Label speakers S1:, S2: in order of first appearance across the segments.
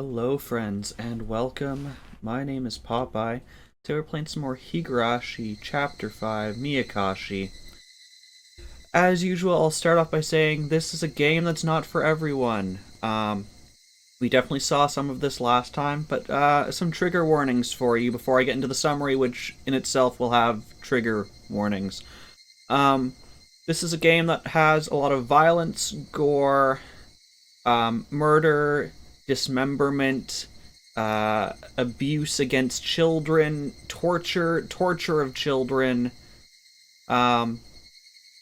S1: Hello, friends, and welcome. My name is Popeye. Today we're playing some more Higurashi, Chapter 5, Miyakashi. As usual, I'll start off by saying this is a game that's not for everyone. We definitely saw some of this last time, but some trigger warnings for you before I get into the summary, which in itself will have trigger warnings. Um, this is a game that has a lot of violence, gore, murder, dismemberment, abuse against children, torture of children. Um,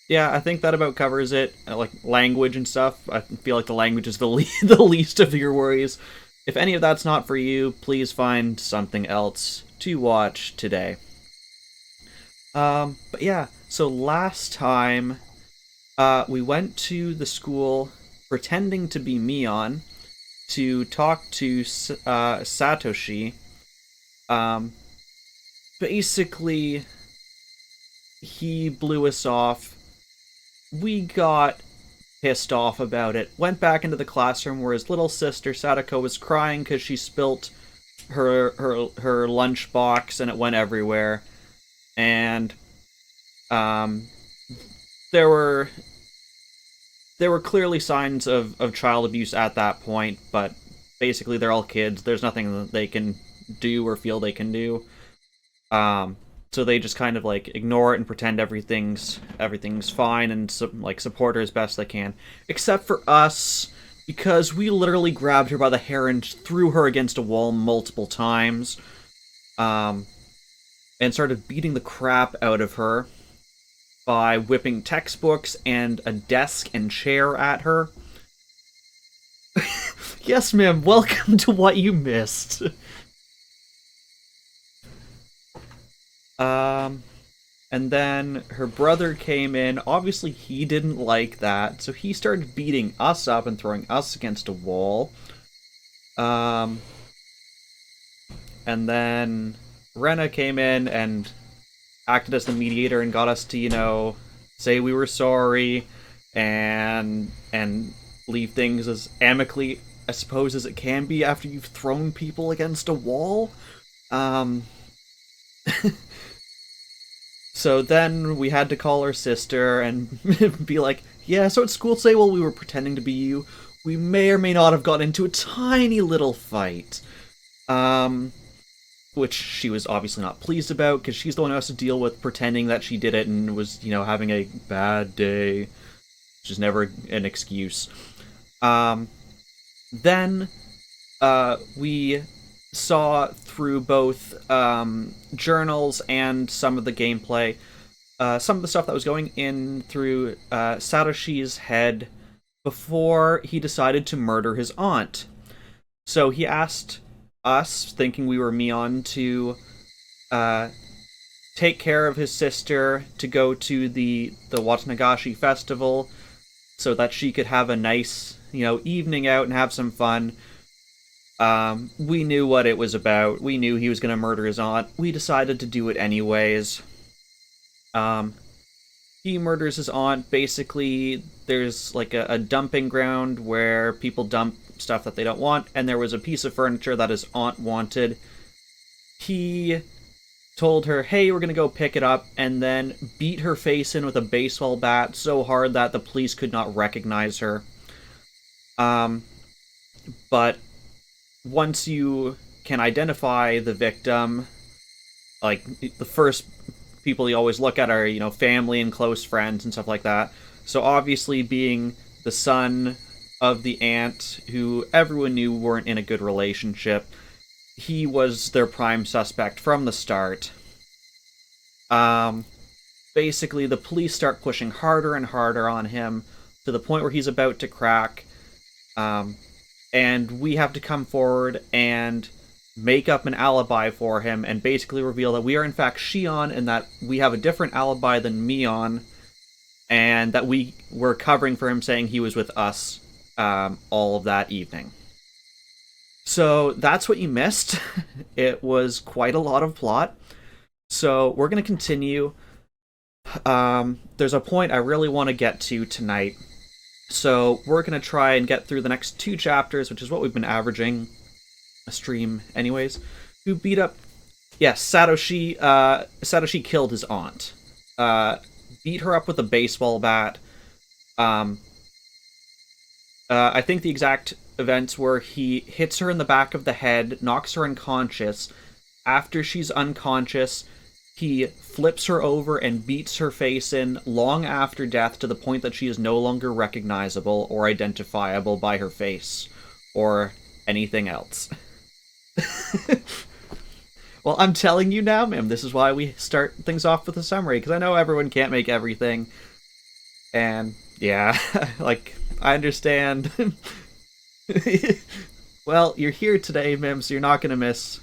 S1: yeah, I think that about covers it. Like language and stuff. I feel like the language is the least of your worries. If any of that's not for you, please find something else to watch today. But yeah, so last time we went to the school pretending to be Mion to talk to Satoshi. Um, Basically, he blew us off. We got pissed off about it. Went back into the classroom where his little sister Sadako was crying because she spilt her lunchbox and it went everywhere. And um, there were clearly signs of child abuse at that point, but basically they're all kids. There's nothing that they can do or feel they can do. So they just kind of like ignore it and pretend everything's fine and like support her as best they can. Except for us, because we literally grabbed her by the hair and threw her against a wall multiple times, and started beating the crap out of her by whipping textbooks and a desk and chair at her. Yes, ma'am, welcome to what you missed. And then her brother came in. Obviously, he didn't like that, so he started beating us up and throwing us against a wall. Um, and then Rena came in and acted as the mediator and got us to, say we were sorry and leave things as amicably, I suppose, as it can be after you've thrown people against a wall. Um, so then we had to call her sister and be like, yeah, so at school today while we were pretending to be you, we may or may not have got into a tiny little fight. Which she was obviously not pleased about because she's the one who has to deal with pretending that she did it and was, having a bad day, which is never an excuse. Then we saw through both journals and some of the gameplay, some of the stuff that was going in through Satoshi's head before he decided to murder his aunt. So he asked us, thinking we were Mion, to take care of his sister, to go to the Watanagashi festival so that she could have a nice, evening out and have some fun. We knew what it was about. We knew he was going to murder his aunt. We decided to do it anyways. He murders his aunt. Basically, there's like a dumping ground where people dump stuff that they don't want, and there was a piece of furniture that his aunt wanted. He told her, hey, we're gonna go pick it up, and then beat her face in with a baseball bat so hard that the police could not recognize her. But once you can identify the victim, like, the first people you always look at are, family and close friends and stuff like that. So obviously being the son of the aunt, who everyone knew weren't in a good relationship, he was their prime suspect from the start. Basically, the police start pushing harder and harder on him to the point where he's about to crack. And we have to come forward and make up an alibi for him and basically reveal that we are in fact Shion and that we have a different alibi than Mion, and that we were covering for him saying he was with us all of that evening. So that's what you missed. It was quite a lot of plot. So we're going to continue. There's a point I really want to get to tonight. So we're going to try and get through the next two chapters, which is what we've been averaging. stream anyways, who beat up... Yes, Satoshi, Satoshi killed his aunt. Beat her up with a baseball bat. I think the exact events were he hits her in the back of the head, knocks her unconscious. After she's unconscious, he flips her over and beats her face in long after death to the point that she is no longer recognizable or identifiable by her face or anything else. Well, I'm telling you now, ma'am, this is why we start things off with a summary, because I know everyone can't make everything. And, yeah, like, I understand. Well, you're here today, ma'am, so you're not going to miss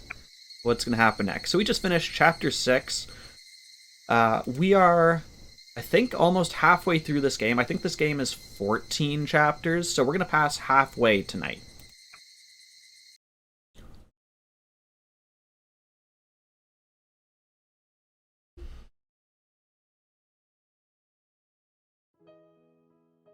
S1: what's going to happen next. So we just finished Chapter 6. We are, I think, almost halfway through this game. I think this game is 14 chapters, so we're going to pass halfway tonight.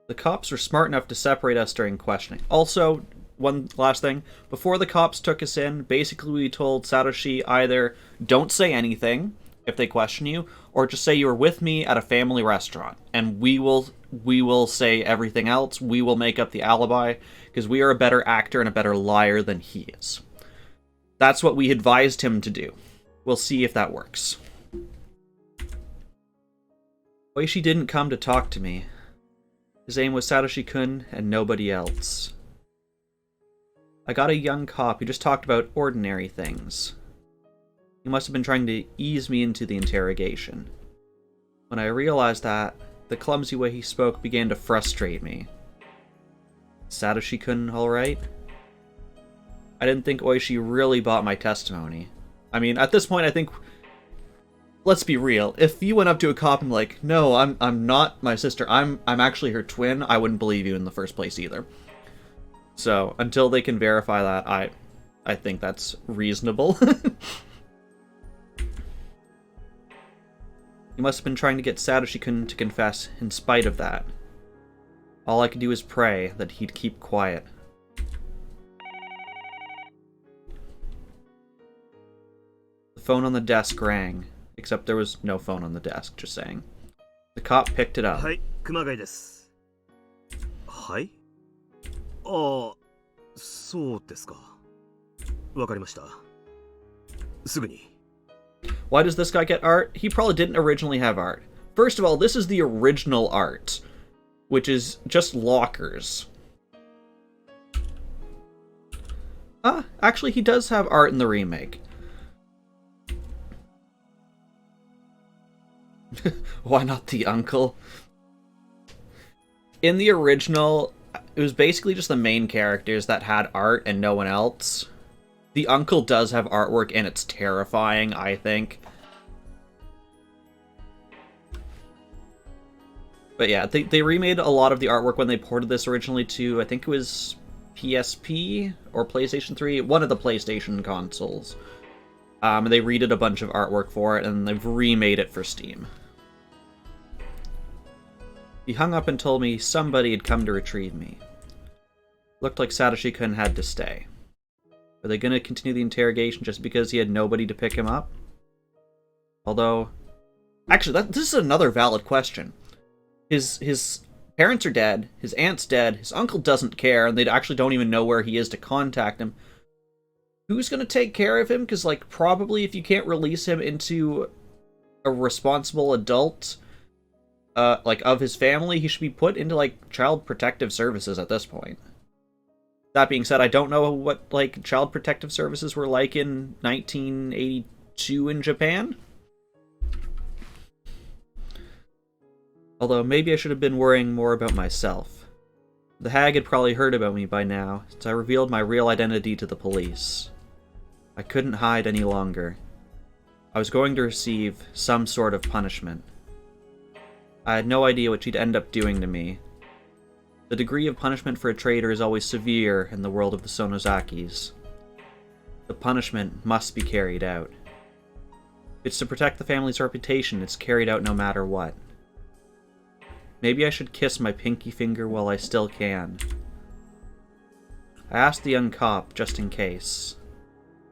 S1: The cops were smart enough to separate us during questioning. Also, one last thing. Before the cops took us in, basically we told Satoshi either don't say anything if they question you, or just say you were with me at a family restaurant, and we will say everything else. We will make up the alibi, because we are a better actor and a better liar than he is. That's what we advised him to do. We'll see if that works. Oishi didn't come to talk to me. His aim was Satoshi-kun and nobody else. I got a young cop who just talked about ordinary things. He must have been trying to ease me into the interrogation. When I realized that, the clumsy way he spoke began to frustrate me. Satoshi-kun alright? I didn't think Oishi really bought my testimony. I mean, at this point, I think... Let's be real. If you went up to a cop and like, no, I'm not my sister, I'm actually her twin, I wouldn't believe you in the first place either. So, until they can verify that, I think that's reasonable. He must have been trying to get Satoshi-kun to confess in spite of that. All I could do is pray that he'd keep quiet. The phone on the desk rang. Except there was no phone on the desk, just saying. The cop picked it up.
S2: Hi, Kumagai desu. Hi? Ah, so desu ka. Wakarimashita. Sugu ni.
S1: Why does this guy get art? He probably didn't originally have art. First of all, this is the original art, which is just lockers. Actually, he does have art in the remake. Why not the uncle? In the original, it was basically just the main characters that had art and no one else. The uncle does have artwork and it's terrifying, I think. But yeah, they remade a lot of the artwork when they ported this originally to, I think it was PSP or PlayStation 3, one of the PlayStation consoles. And they redid a bunch of artwork for it and they've remade it for Steam. He hung up and told me somebody had come to retrieve me. Looked like Satoshi-kun had to stay. Are they going to continue the interrogation just because he had nobody to pick him up? Although... Actually, this is another valid question. His parents are dead, his aunt's dead, his uncle doesn't care, and they actually don't even know where he is to contact him. Who's going to take care of him? Because, like, probably if you can't release him into a responsible adult... like, of his family, he should be put into, like, child protective services at this point. That being said, I don't know what, like, child protective services were like in 1982 in Japan. Although, maybe I should have been worrying more about myself. The hag had probably heard about me by now, since I revealed my real identity to the police. I couldn't hide any longer. I was going to receive some sort of punishment. I had no idea what she'd end up doing to me. The degree of punishment for a traitor is always severe in the world of the Sonozakis. The punishment must be carried out. If it's to protect the family's reputation, it's carried out no matter what. Maybe I should kiss my pinky finger while I still can. I asked the young cop, just in case.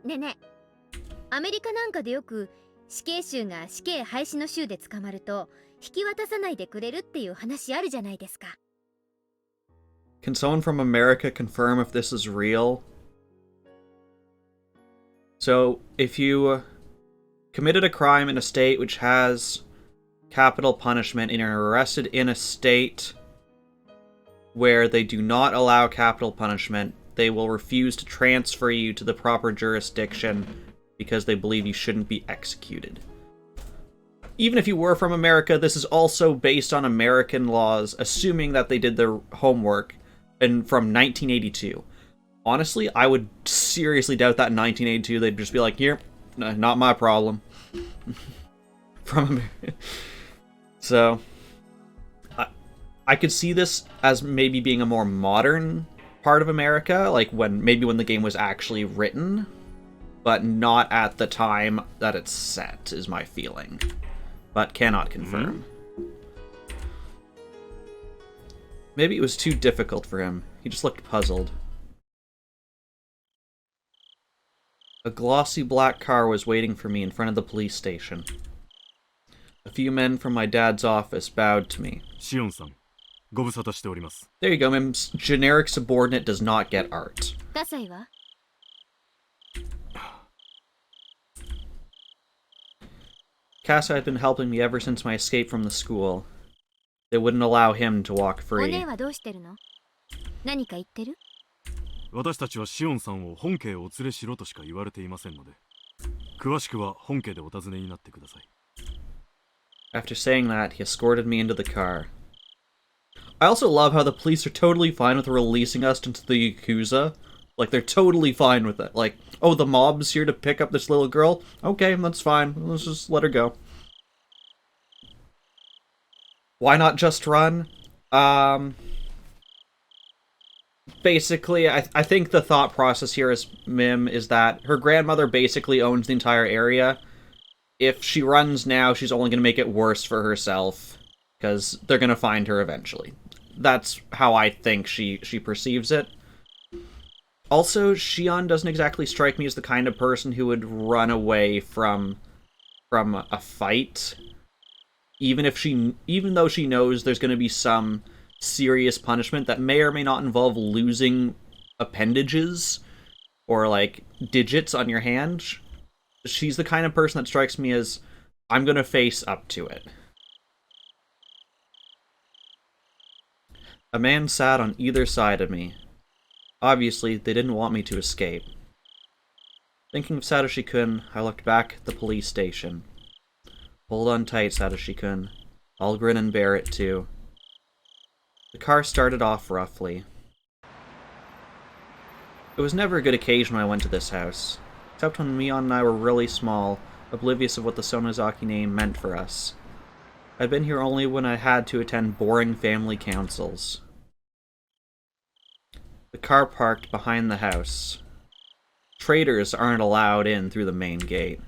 S3: ねえねえ、アメリカなんかでよく死刑囚が死刑廃止の州で捕まると引き渡さないでくれるっていう話あるじゃないですか。
S1: Can someone from America confirm if this is real? So, if you committed a crime in a state which has capital punishment and are arrested in a state where they do not allow capital punishment, they will refuse to transfer you to the proper jurisdiction because they believe you shouldn't be executed. Even if you were from America, this is also based on American laws, assuming that they did their homework and from 1982. Honestly, I would seriously doubt that in 1982 they'd just be like, here, not my problem. From America. So, I could see this as maybe being a more modern part of America, like when the game was actually written, but not at the time that it's set, is my feeling. But cannot confirm. Maybe it was too difficult for him. He just looked puzzled. A glossy black car was waiting for me in front of the police station. A few men from my dad's office bowed to me.
S2: Shion-san, ご無沙汰しております。
S1: There you go, ma'am. Generic subordinate does not get art.
S3: ダサいわ。
S1: Casa had been helping me ever since my escape from the school. They wouldn't allow him to walk
S3: お
S1: free.
S3: 姉はどうしてるの？何か言ってる？
S2: 私たちはシオンさんを本家へお連れしろとしか言われていませんので、詳しくは本家でお尋ねになってください。
S1: After saying that, he escorted me into the car. I also love how the police are totally fine with releasing us into the Yakuza. Like, they're totally fine with it. Like, oh, the mob's here to pick up this little girl? Okay, that's fine. Let's just let her go. Why not just run? Basically, I think the thought process here is that her grandmother basically owns the entire area. If she runs now, she's only going to make it worse for herself, because they're going to find her eventually. That's how I think she perceives it. Also, Shion doesn't exactly strike me as the kind of person who would run away from a fight, even though she knows there's going to be some serious punishment that may or may not involve losing appendages or like digits on your hand. She's the kind of person that strikes me as, I'm going to face up to it. A man sat on either side of me. Obviously, they didn't want me to escape. Thinking of Satoshi-kun, I looked back at the police station. Hold on tight, Satoshi-kun. I'll grin and bear it too. The car started off roughly. It was never a good occasion when I went to this house, except when Mion and I were really small, oblivious of what the Sonozaki name meant for us. I'd been here only when I had to attend boring family councils. The car parked behind the house. Traders aren't allowed in through the main gate.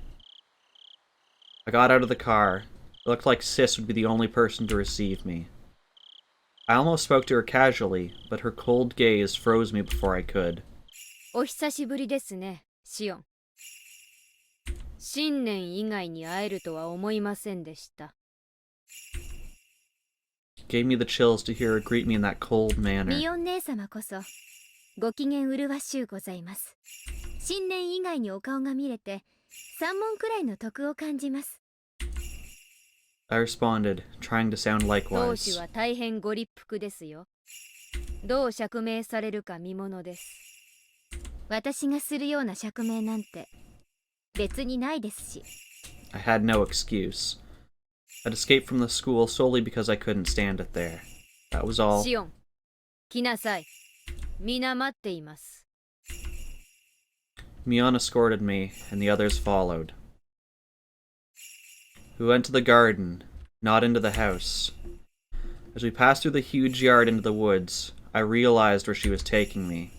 S1: I got out of the car. It looked like Sis would be the only person to receive me. I almost spoke to her casually, but her cold gaze froze me before I could.
S3: お久しぶりですね、シオン。新年以外に会えるとは思いませんでした。
S1: It gave me the chills to hear her greet me in that cold manner.
S3: ミオン姉様こそご機嫌麗しゅうございます。新年以外にお顔が見れて3問くらいの得を感じます。
S1: I responded, trying to sound
S3: 当
S1: likewise.
S3: 主は大変ご立腹ですよ。どう釈明されるか見ものです。私がするような釈明なんて別にないですし。
S1: I had no excuse. I'd escaped from the school solely because I couldn't stand it there. That was all.
S3: シオン、来なさい。皆待っています。
S1: Mion escorted me, and the others followed. We went to the garden, not into the house. As we passed through the huge yard into the woods, I realized where she was taking me.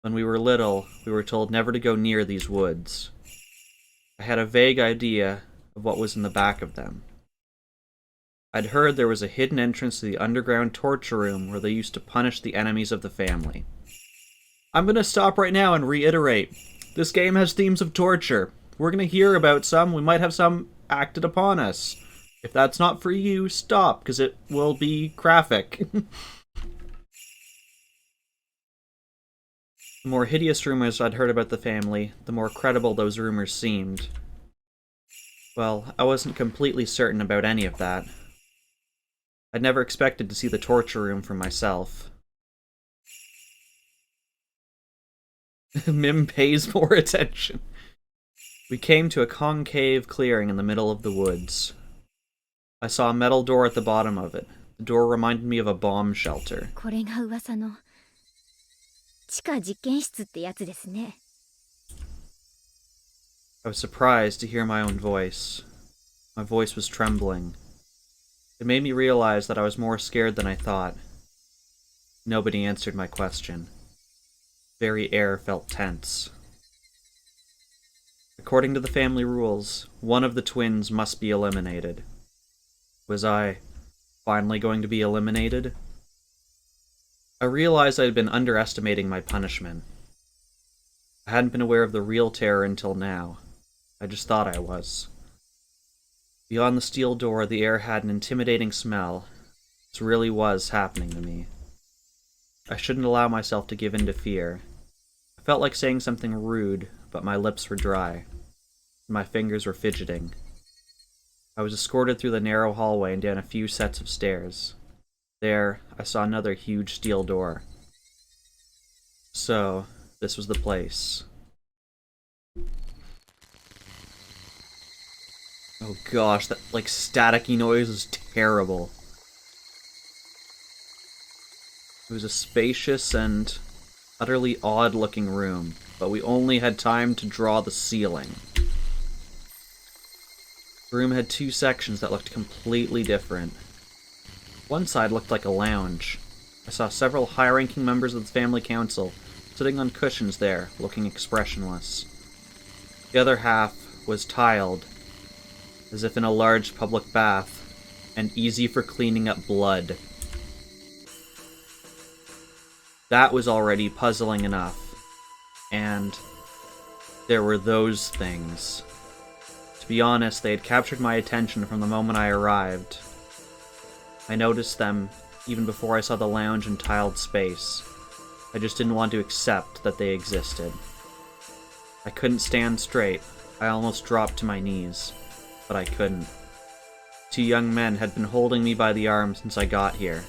S1: When we were little, we were told never to go near these woods. I had a vague idea of what was in the back of them. I'd heard there was a hidden entrance to the underground torture room where they used to punish the enemies of the family. I'm gonna stop right now and reiterate. This game has themes of torture. We're gonna hear about some. We might have some acted upon us. If that's not for you, stop, because it will be graphic. The more hideous rumors I'd heard about the family, the more credible those rumors seemed. Well, I wasn't completely certain about any of that. I'd never expected to see the torture room for myself. Mim pays more attention. We came to a concave clearing in the middle of the woods. I saw a metal door at the bottom of it. The door reminded me of a bomb shelter.
S3: これが噂の地下実験室ってやつですね。
S1: I was surprised to hear my own voice. My voice was trembling. It made me realize that I was more scared than I thought. Nobody answered my question. The very air felt tense. According to the family rules, one of the twins must be eliminated. Was I finally going to be eliminated? I realized I had been underestimating my punishment. I hadn't been aware of the real terror until now. I just thought I was. Beyond the steel door, the air had an intimidating smell. This really was happening to me. I shouldn't allow myself to give in to fear. I felt like saying something rude, but my lips were dry. My fingers were fidgeting. I was escorted through the narrow hallway and down a few sets of stairs. There, I saw another huge steel door. So, this was the place. Oh gosh, that, staticky noise was terrible. It was a spacious and utterly odd-looking room, but we only had time to draw the ceiling. The room had two sections that looked completely different. One side looked like a lounge. I saw several high-ranking members of the family council sitting on cushions there, looking expressionless. The other half was tiled, as if in a large public bath, and easy for cleaning up blood. That was already puzzling enough. And there were those things. To be honest, they had captured my attention from the moment I arrived. I noticed them even before I saw the lounge and tiled space. I just didn't want to accept that they existed. I couldn't stand straight. I almost dropped to my knees, but I couldn't. Two young men had been holding me by the arm since I got here.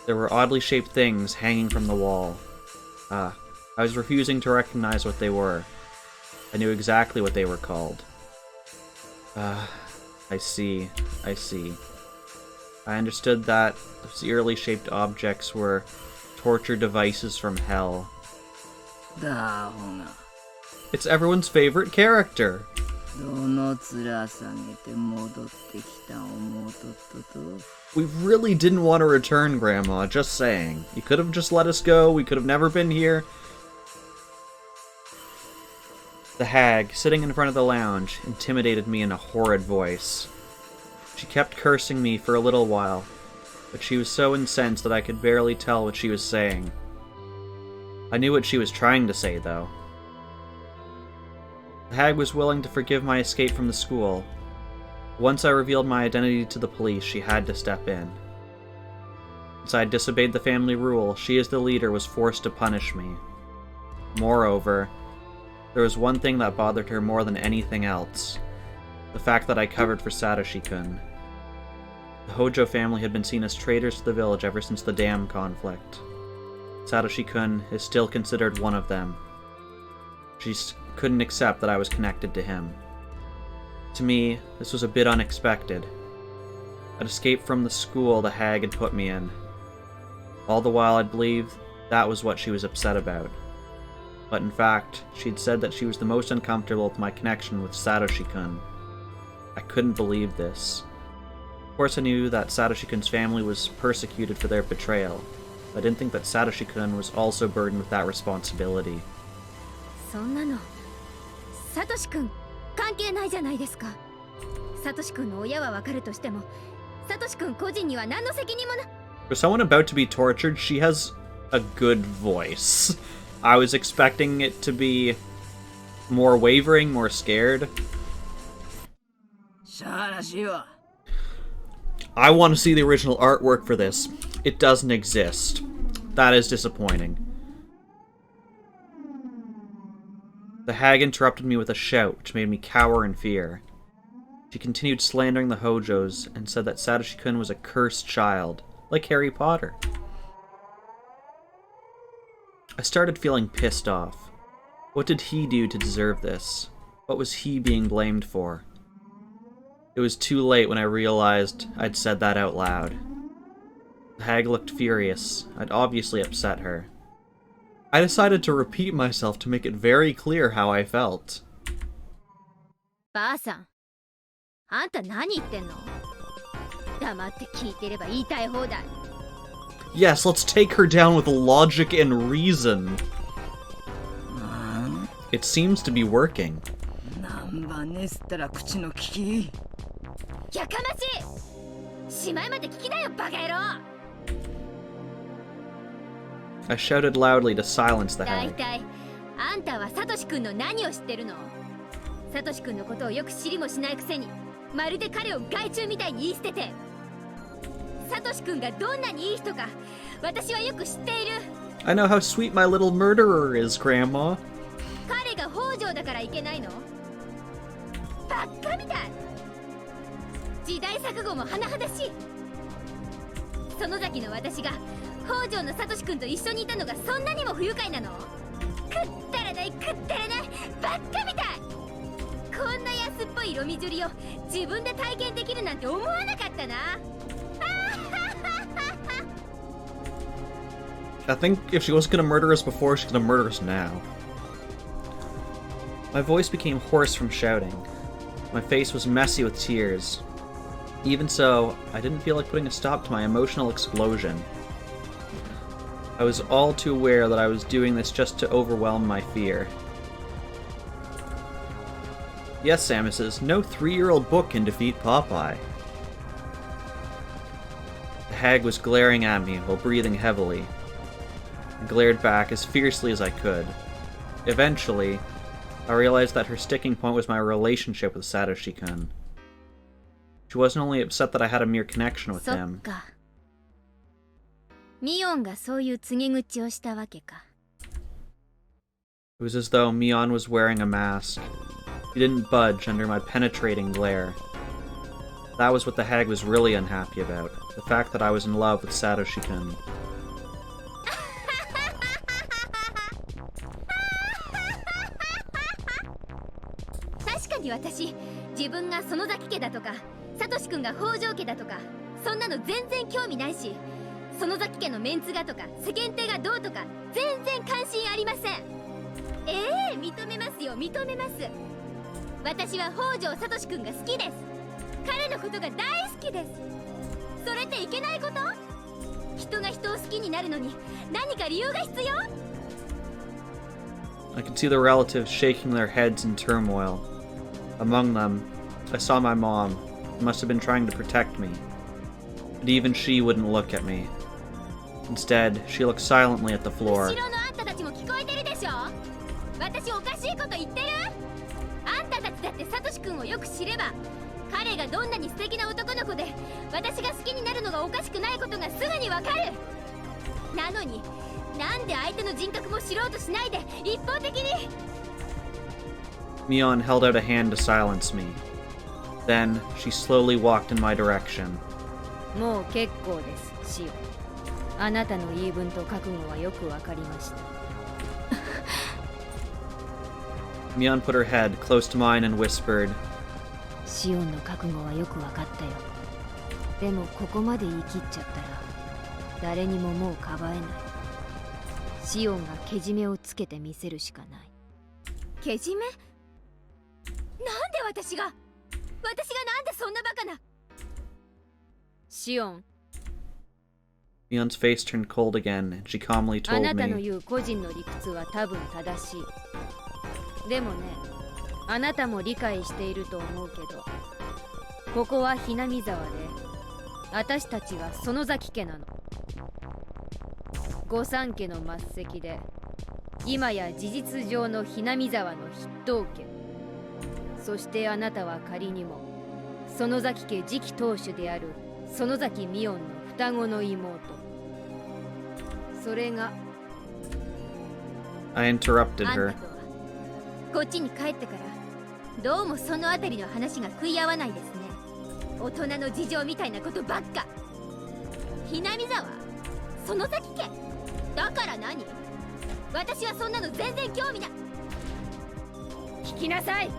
S1: There were oddly shaped things hanging from the wall. I was refusing to recognize what they were. I knew exactly what they were called. I see. I understood that those eerily shaped objects were torture devices from hell. It's everyone's favorite character. We really didn't want to return, Grandma, just saying. You could have just let us go, we could have never been here. The hag, sitting in front of the lounge, intimidated me in a horrid voice. She kept cursing me for a little while, but she was so incensed that I could barely tell what she was saying. I knew what she was trying to say, though. The hag was willing to forgive my escape from the school. Once I revealed my identity to the police, she had to step in. Since I had disobeyed the family rule, she as the leader was forced to punish me. Moreover, there was one thing that bothered her more than anything else. The fact that I covered for Satoshi-kun. The Hojo family had been seen as traitors to the village ever since the dam conflict. Satoshi-kun is still considered one of them. She couldn't accept that I was connected to him. To me, this was a bit unexpected. I'd escaped from the school the hag had put me in. All the while I'd believed that was what she was upset about. But in fact, she'd said that she was the most uncomfortable with my connection with Satoshi-kun. I couldn't believe this. Of course I knew that Satoshi-kun's family was persecuted for their betrayal, but I didn't think that Satoshi-kun was also burdened with that responsibility.
S3: そんなのサトシ君関係ないじゃないですか。サトシ君の親はわかるとしても、サトシ君個人には何の責任もな。
S1: For someone about to be tortured, she has a good voice. I was expecting it to be more wavering, more scared. I want to see the original artwork for this. It doesn't exist. That is disappointing. The hag interrupted me with a shout, which made me cower in fear. She continued slandering the Hojos and said that Satoshi-kun was a cursed child, like Harry Potter. I started feeling pissed off. What did he do to deserve this? What was he being blamed for? It was too late when I realized I'd said that out loud. The hag looked furious. I'd obviously upset her. I decided to repeat myself to make it very clear how I felt.
S3: ばあさん、あんた何言ってんの？黙って聞いてれば言いたい放題。
S1: Yes, let's take her down with logic and reason. It seems to be working.
S3: やかましい！しまいまで聞きなよ、バカ野郎！
S1: I shouted loudly to silence the
S3: だい
S1: hag.
S3: たいあんたはサトシ君の何を知ってるの？サトシ君のことをよく知りもしないくせに、まるで彼を害虫みたいに言い捨てて。サトシ君がどんなにいい人か、私はよく知っている。
S1: I know how sweet my little murderer is, Grandma.
S3: 彼が北条だからいけないの？バッカみたい。時代錯誤も甚だしい。園崎の私が北条のサトシ君と一緒にいたのがそんなにも不愉快なの？くったらないくったらないバッカみたい。こんな安っぽいロミジュリを自分で体験できるなんて思わなかったな。
S1: I think if she wasn't gonna murder us before, she's gonna murder us now. My voice became hoarse from shouting. My face was messy with tears. Even so, I didn't feel like putting a stop to my emotional explosion. I was all too aware that I was doing this just to overwhelm my fear. Yes, Samus's, no 3-year-old book can defeat Popeye. The hag was glaring at me while breathing heavily. I glared back as fiercely as I could. Eventually, I realized that her sticking point was my relationship with Satoshi-kun. She wasn't only upset that I had a mere connection with him.
S3: そっか。ミオンがそういう告げ口をしたわけか。
S1: It was as though Mion was wearing a mask. He didn't budge under my penetrating glare. That was what the hag was really unhappy about. The fact that I was in love with Satoshi-kun.
S3: 確かに私、自分が園崎家だとか、サトシ君が北条家だとか、そんなの全然興味ないし、園崎家のメンツがとか、世間体がどうとか、全然関心ありません。認めますよ、認めます。私は北条サトシ君が好きです。彼のことが大好きです。それっていけないこと？人が人を好きになるのに何か理由が必要？
S1: I could see the relatives shaking their heads in turmoil. Among them, I saw my mom, who must have been trying to protect me. But even she wouldn't look at me. Instead, she looked silently at the floor.
S3: 後ろのあんたたちも聞こえてるでしょ？私おかしいこと言ってる？あんたたちだってサトシ君をよく知れば、彼がどんなに素敵な男の子で私が好きになるのがおかしくないことがすぐにわかる。なのになんで相手の人格も知ろうとしないで一方的に。
S1: Mion held out a hand to silence me. Then, she slowly walked in my direction.
S3: もう結構です、シオン。あなたの言い分と覚悟はよくわかりました。
S1: Mion put her head close to mine and whispered,
S3: シオンの覚悟はよくわかったよ。でもここまで言い切っちゃったら誰にももうかばえない。シオンがけじめをつけてみせるしかない。けじめ？なんで私がなんでそんなバカな。シオン、
S1: Mion's face turned cold again, and she calmly
S3: あ
S1: told
S3: なたの
S1: me,
S3: 言う個人の理屈は多分正しい。でもね、あなたも理解していると思うけど、ここはひなみ沢で、私たちは園崎家なの。御三家の末席で、今や事実上のひなみ沢の筆頭家。そしてあなたは仮にも園崎家次期当主である園崎美音の双子の妹。それが
S1: I interrupted
S3: あん
S1: her.
S3: たとはこっちに帰ってからどうもそのあたりの話が食い合わないですね。大人の事情みたいなことばっか。ひなみ沢園崎家だから何？私はそんなの全然興味ない。聞きなさい。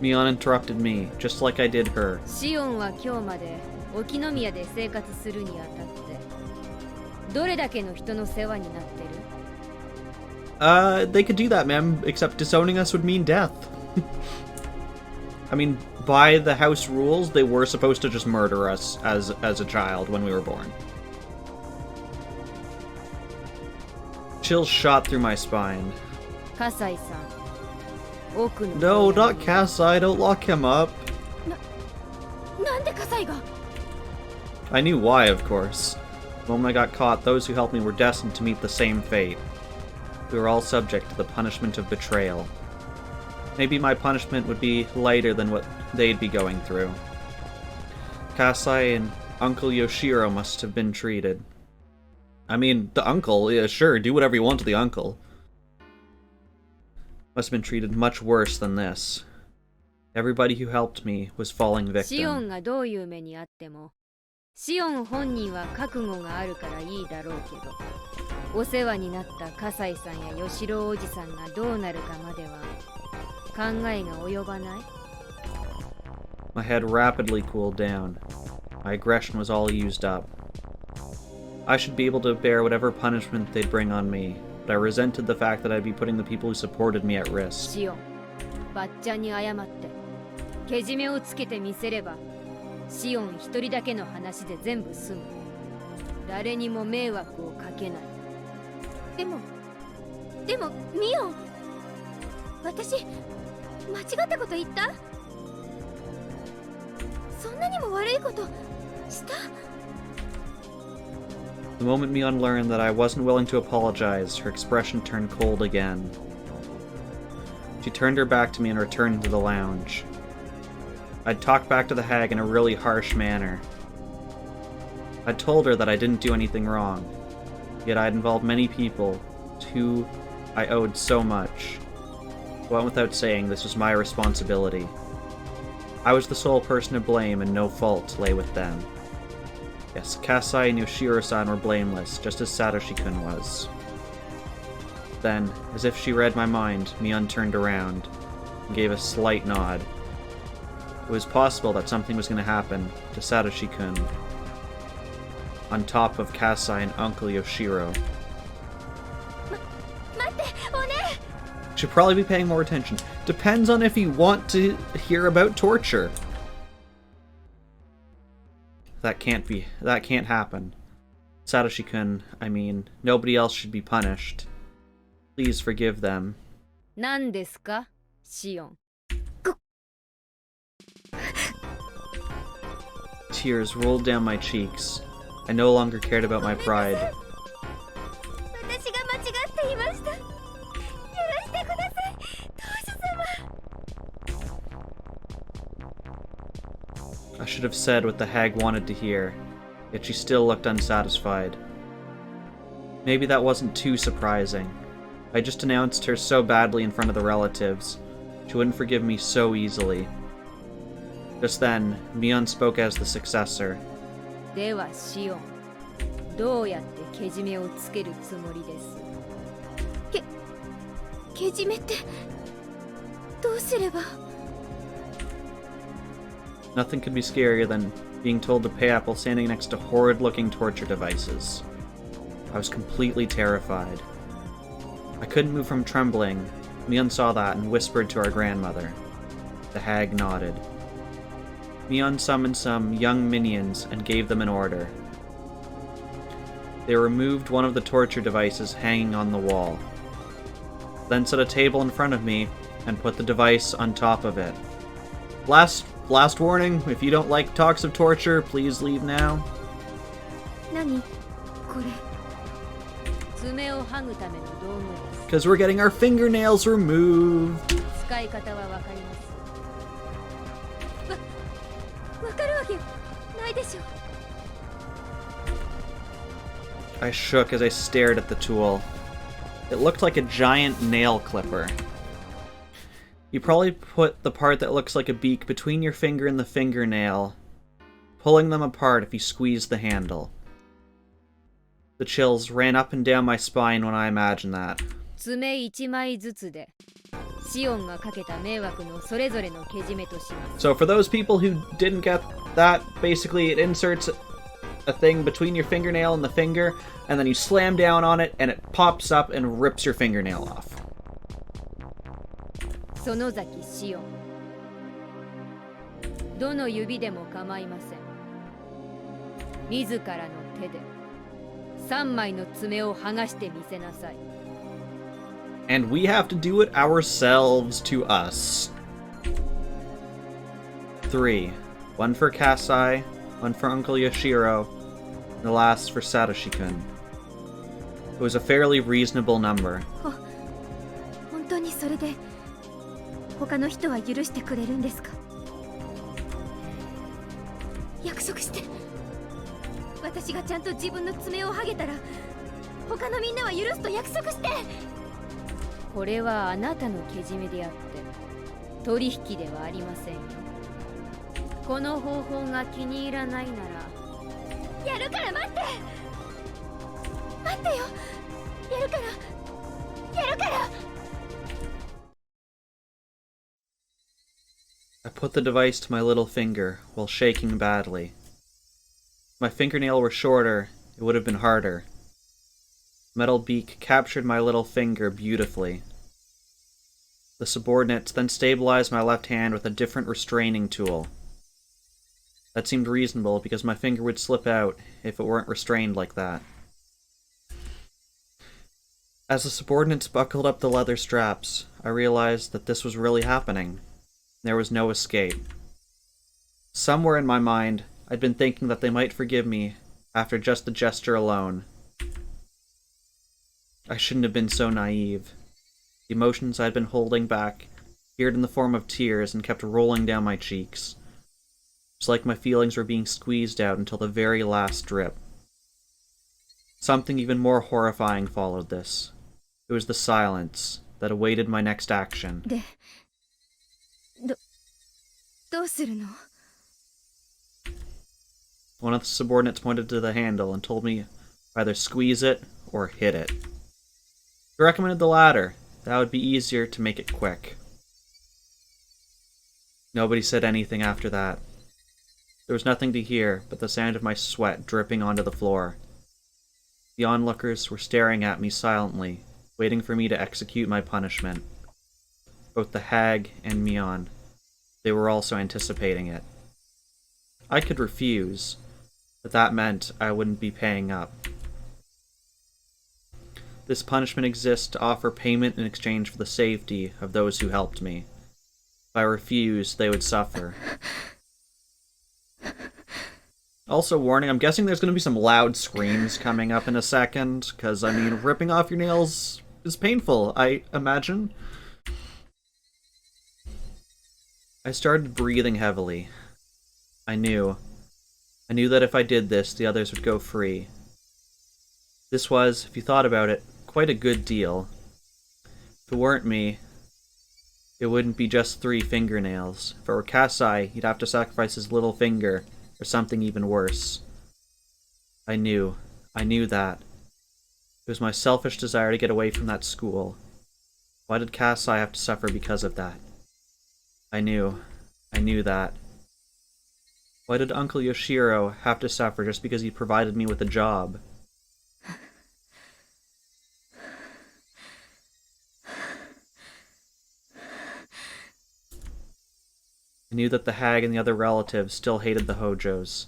S1: Mion interrupted me, just like I did her.
S3: シオンは今日まで沖宮で生活するにあたってどれだけの人の世話になってる？
S1: They could do that, ma'am, except disowning us would mean death. I mean, by the house rules, they were supposed to just murder us as a child when we were born. Chills shot through my spine.
S3: 葛西さん、奥の
S1: No, not Kasai, don't lock him up.
S3: なんで葛西が？
S1: I knew why, of course. The moment I got caught, those who helped me were destined to meet the same fate. We were all subject to the punishment of betrayal. Maybe my punishment would be lighter than what they'd be going through. Kasai and Uncle Yoshiro must have been treated. I mean, the uncle, yeah, sure, do whatever you want to the uncle. Must have been treated much worse than this. Everybody who helped me was falling
S3: シオン
S1: victim.
S3: がどういう目にあってもシオン本人は覚悟があるからいいだろうけど、お世話になった葛西さんや吉郎おじさんがどうなるかまでは考えが及ばない。
S1: My head rapidly cooled down. My aggression was all used up. I should be able to bear whatever punishment they'd bring on me, but I resented the fact that I'd be putting the people who supported me at risk.
S3: シオン、ばっちゃんに謝ってけじめをつけてみせればシオン一人だけの話で全部済む。誰にも迷惑をかけない。でもミオン、私間違ったこと言った？そんなにも悪いことした？
S1: The moment Mion learned that I wasn't willing to apologize, her expression turned cold again. She turned her back to me and returned to the lounge. I'd talked back to the hag in a really harsh manner. I'd told her that I didn't do anything wrong, yet I'd involved many people to who I owed so much. It went without saying this was my responsibility. I was the sole person to blame and no fault lay with them. Yes, Kasai and Yoshiro-san were blameless, just as Satoshi-kun was. Then, as if she read my mind, Mion turned around and gave a slight nod. It was possible that something was going to happen to Satoshi-kun on top of Kasai and Uncle Yoshiro. Should probably be paying more attention. Depends on if you want to hear about torture. That can't happen. Satoshi-kun, I mean, nobody else should be punished. Please forgive them.
S3: 何ですか、シオン。
S1: Tears rolled down my cheeks. I no longer cared about my pride.
S3: 私が間違っていました。許してください、当主様。
S1: I should have said what the hag wanted to hear, yet she still looked unsatisfied. Maybe that wasn't too surprising. I just announced her so badly in front of the relatives. She wouldn't forgive me so easily. Just then, Mion spoke as the successor.
S3: ではシオン、どうやってけじめをつけるつもりです？けじめってどうすれば？
S1: Nothing could be scarier than being told to pay up while standing next to horrid-looking torture devices. I was completely terrified. I couldn't move from trembling. Mion saw that and whispered to our grandmother. The hag nodded. Mion summoned some young minions and gave them an order. They removed one of the torture devices hanging on the wall, then set a table in front of me and put the device on top of it. Last warning, if you don't like talks of torture, please leave now.
S3: 何これ？爪を剥ぐための道具です。
S1: Because we're getting our fingernails removed.
S3: 使い方はわかります。わかるわけないでしょ。
S1: I shook as I stared at the tool. It looked like a giant nail clipper. You probably put the part that looks like a beak between your finger and the fingernail, pulling them apart if you squeeze the handle. The chills ran up and down my spine when I imagined that.
S3: 爪1枚ずつでシオンがかけた迷惑のそれぞれのけじめとします。
S1: So for those people who didn't get that, basically it inserts a thing between your fingernail and the finger, and then you slam down on it, and it pops up and rips your fingernail off.
S3: 園崎シオン、どの指でも構いません。自らの手で3枚の爪を剥がしてみせなさい。
S1: And we have to do it ourselves to us. 3. One for Kasai, one for Uncle Yoshiro, and the last for Satoshi-kun. It was a fairly reasonable number.
S3: 本当にそれで他の人は許してくれるんですか？約束して。私がちゃんと自分の爪を剥げたら他のみんなは許すと約束して。これはあなたのけじめであって取引ではありませんよ。この方法が気に入らないならやるから待って。待ってよ。やるから。やるから。
S1: I put the device to my little finger while shaking badly. If my fingernail were shorter, it would have been harder. Metal beak captured my little finger beautifully. The subordinates then stabilized my left hand with a different restraining tool. That seemed reasonable because my finger would slip out if it weren't restrained like that. As the subordinates buckled up the leather straps, I realized that this was really happening. There was no escape. Somewhere in my mind, I'd been thinking that they might forgive me after just the gesture alone. I shouldn't have been so naive. The emotions I'd been holding back appeared in the form of tears and kept rolling down my cheeks. It was like my feelings were being squeezed out until the very last drip. Something even more horrifying followed this. It was the silence that awaited my next action.
S3: どうするの？
S1: One of the subordinates pointed to the handle and told me either squeeze it or hit it. He recommended the latter. That would be easier to make it quick. Nobody said anything after that. There was nothing to hear but the sound of my sweat dripping onto the floor. The onlookers were staring at me silently, waiting for me to execute my punishment. Both the hag and Mion. They were also anticipating it. I could refuse, but that meant I wouldn't be paying up. This punishment exists to offer payment in exchange for the safety of those who helped me. If I refused, they would suffer. Also, warning, I'm guessing there's going to be some loud screams coming up in a second, because, I mean, ripping off your nails is painful, I imagine. I started breathing heavily. I knew that if I did this, the others would go free. This was, if you thought about it, quite a good deal. If it weren't me, it wouldn't be just 3 fingernails. If it were Kasai, he'd have to sacrifice his little finger, or something even worse. I knew that. It was my selfish desire to get away from that school. Why did Kasai have to suffer because of that? I knew that. Why did Uncle Yoshiro have to suffer just because he provided me with a job? I knew that the hag and the other relatives still hated the Hojos.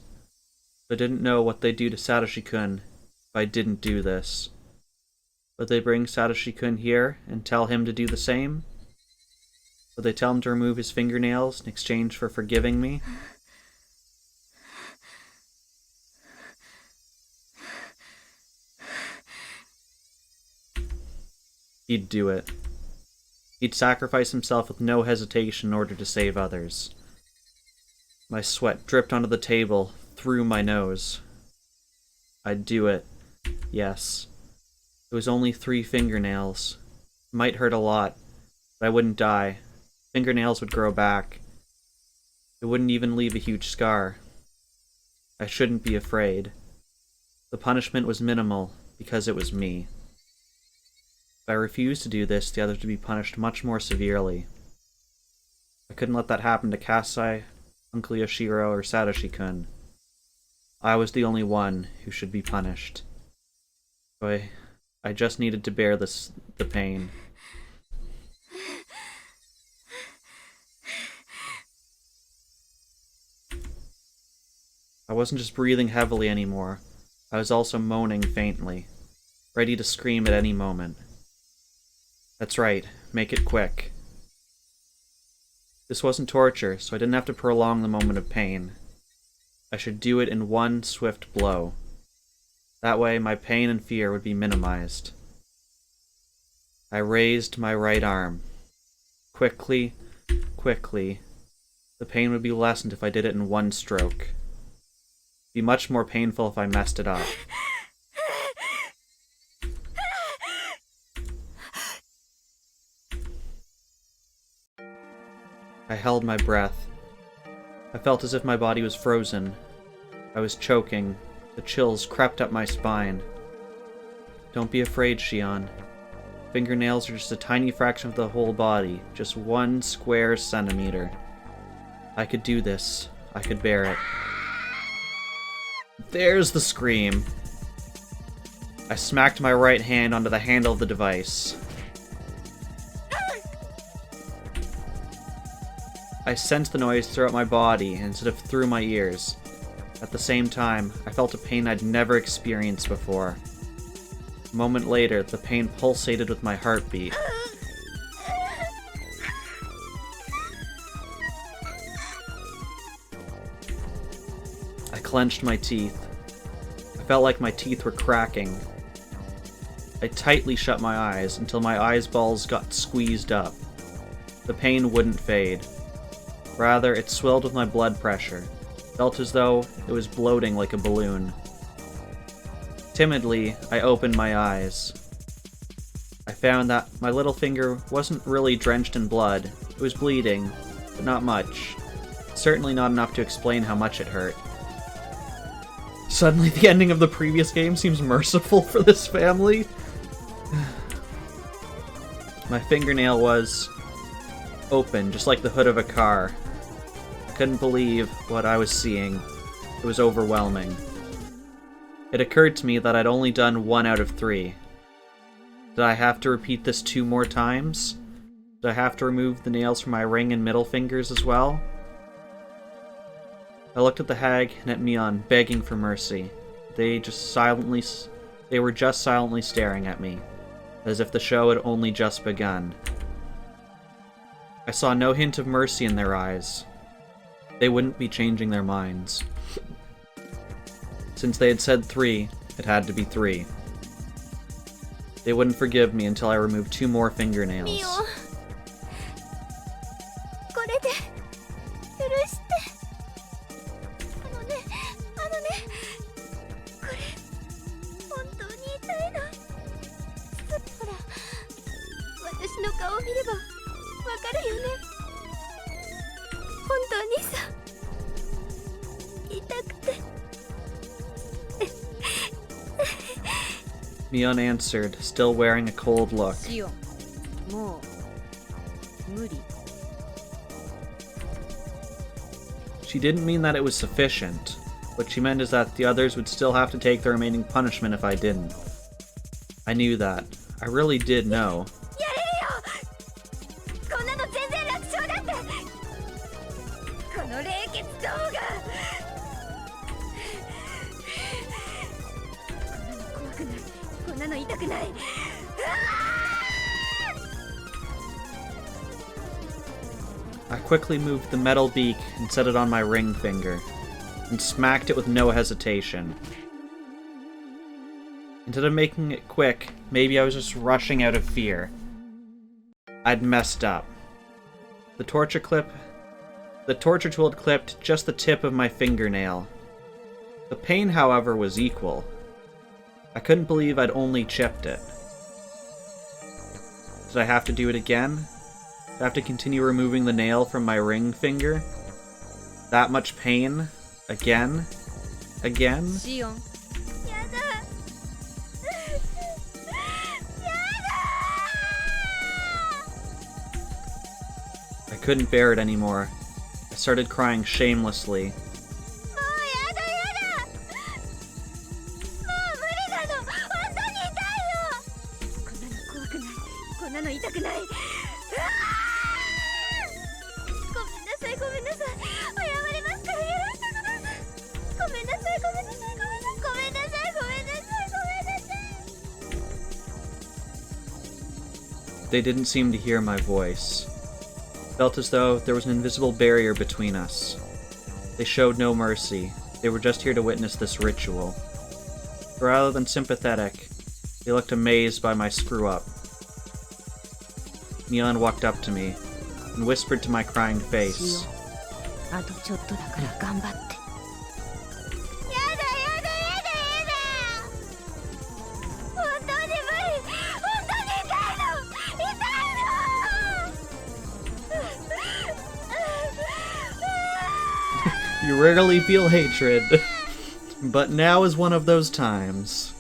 S1: But I didn't know what they'd do to Satoshi-kun if I didn't do this. Would they bring Satoshi-kun here and tell him to do the same? Would they tell him to remove his fingernails in exchange for forgiving me? He'd do it. He'd sacrifice himself with no hesitation in order to save others. My sweat dripped onto the table, through my nose. I'd do it. Yes. It was only 3 fingernails. It might hurt a lot, but I wouldn't die. Fingernails would grow back. It wouldn't even leave a huge scar. I shouldn't be afraid. The punishment was minimal, because it was me. If I refused to do this, the others would be punished much more severely. I couldn't let that happen to Kasai, Uncle Yoshiro, or Satoshi-kun. I was the only one who should be punished. I just needed to bear the pain. I wasn't just breathing heavily anymore. I was also moaning faintly, ready to scream at any moment. That's right, make it quick. This wasn't torture, so I didn't have to prolong the moment of pain. I should do it in one swift blow. That way, my pain and fear would be minimized. I raised my right arm. Quickly, quickly. The pain would be lessened if I did it in one stroke. It'd be much more painful if I messed it up. I held my breath. I felt as if my body was frozen. I was choking. The chills crept up my spine. Don't be afraid, Shion. Fingernails are just a tiny fraction of the whole body, just 1 square centimeter. I could do this. I could bear it. There's the scream. I smacked my right hand onto the handle of the device. I sensed the noise throughout my body instead of through my ears. At the same time, I felt a pain I'd never experienced before. A moment later, the pain pulsated with my heartbeat. I clenched my teeth. I felt like my teeth were cracking. I tightly shut my eyes until my eyeballs got squeezed up. The pain wouldn't fade. Rather, it swelled with my blood pressure. Felt as though it was bloating like a balloon. Timidly, I opened my eyes. I found that my little finger wasn't really drenched in blood. It was bleeding, but not much. Certainly not enough to explain how much it hurt. Suddenly, the ending of the previous game seems merciful for this family. My fingernail was open, just like the hood of a car. I couldn't believe what I was seeing. It was overwhelming. It occurred to me that I'd only done 1 out of 3. Did I have to repeat this 2 more times? Did I have to remove the nails from my ring and middle fingers as well? I looked at the hag and at Mion, begging for mercy. They were just silently staring at me, as if the show had only just begun. I saw no hint of mercy in their eyes. They wouldn't be changing their minds. Since they had said 3, it had to be 3. They wouldn't forgive me until I removed 2 more fingernails.
S3: Mio. これで許して。あのね、これ本当に痛いの。ほら、私の顔を見ればわかるよね。本当にさ、痛くて。
S1: Mion answered, still wearing a cold look.
S3: もう無理。
S1: She didn't mean that it was sufficient. What she meant is that the others would still have to take the remaining punishment if I didn't. I knew that. I really did know.
S3: やれよ！こんなの全然楽勝だって！この冷血動画！こんなの怖くない。こんなの痛くない。
S1: I quickly moved the metal beak and set it on my ring finger, and smacked it with no hesitation. Instead of making it quick, maybe I was just rushing out of fear. I'd messed up. The torture tool had clipped just the tip of my fingernail. The pain, however, was equal. I couldn't believe I'd only chipped it. Did I have to do it again? Did I have to continue removing the nail from my ring finger? That much pain? Again? Again?
S3: シオン。やだ。
S1: I couldn't bear it anymore. I started crying shamelessly.
S3: もうやだやだ。もう無理なの。本当に痛いよ。こんなの怖くない。こんなの痛くない。うわー。ごめんなさいごめんなさい。謝りますから許してください。ごめんなさいごめんなさいごめんなさいごめんなさいごめんなさいごめんなさい。
S1: They didn't seem to hear my voice. Felt as though there was an invisible barrier between us. They showed no mercy. They were just here to witness this ritual. Rather than sympathetic, they looked amazed by my screw-up. Neon walked up to me and whispered to my crying face.
S3: あとちょっとだから頑張って。やだやだやだやだ。本当に無理。本当に痛いの。痛いの。
S1: You rarely feel hatred, but now is one of those times.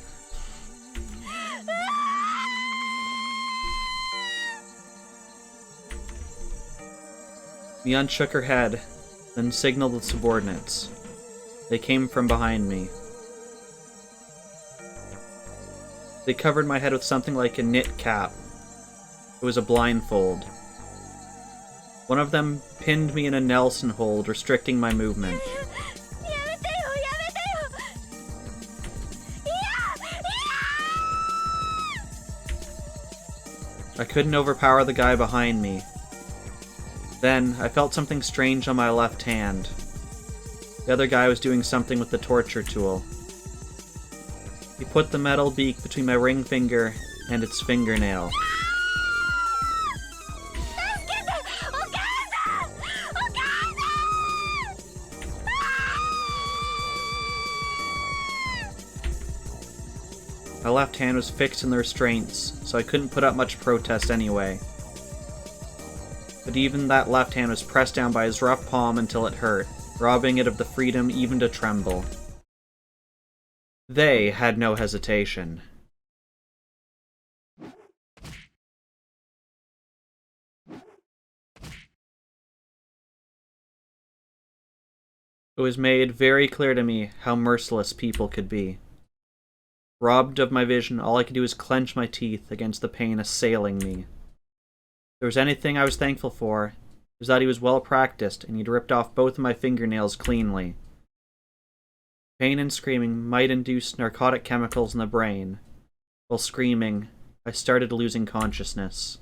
S1: Neon shook her head, then signaled the subordinates. They came from behind me. They covered my head with something like a knit cap. It was a blindfold. One of them pinned me in a Nelson hold, restricting my movement.
S3: やめてよやめてよ。いや
S1: I couldn't overpower the guy behind me. Then, I felt something strange on my left hand. The other guy was doing something with the torture tool. He put the metal beak between my ring finger and its fingernail.
S3: 助けて。お母さん。お母さん。
S1: My left hand was fixed in the restraints, so I couldn't put up much protest anyway. But even that left hand was pressed down by his rough palm until it hurt, robbing it of the freedom even to tremble. They had no hesitation. It was made very clear to me how merciless people could be. Robbed of my vision, all I could do was clench my teeth against the pain assailing me. If there was anything I was thankful for, it was that he was well practiced and he'd ripped off both of my fingernails cleanly. Pain and screaming might induce narcotic chemicals in the brain. While screaming, I started losing consciousness.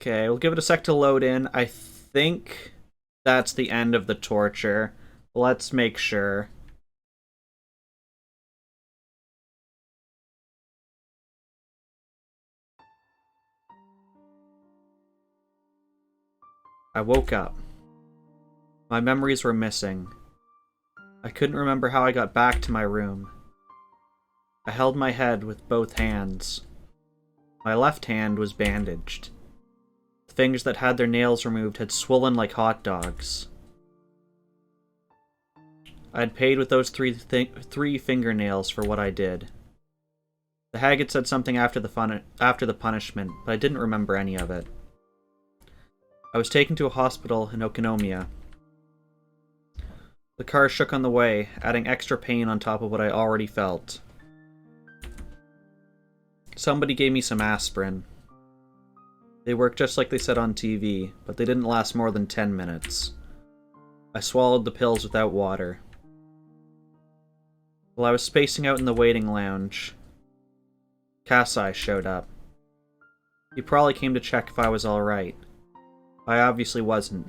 S1: Okay, we'll give it a sec to load in. I think that's the end of the torture. Let's make sure. I woke up. My memories were missing. I couldn't remember how I got back to my room. I held my head with both hands. My left hand was bandaged. The fingers that had their nails removed had swollen like hot dogs. I had paid with those three fingernails for what I did. The hag had said something after the punishment, but I didn't remember any of it. I was taken to a hospital in Okinomiya. The car shook on the way, adding extra pain on top of what I already felt. Somebody gave me some aspirin. They worked just like they said on TV, but they didn't last more than 10 minutes. I swallowed the pills without water. While I was spacing out in the waiting lounge, Kasai showed up. He probably came to check if I was alright. I obviously wasn't.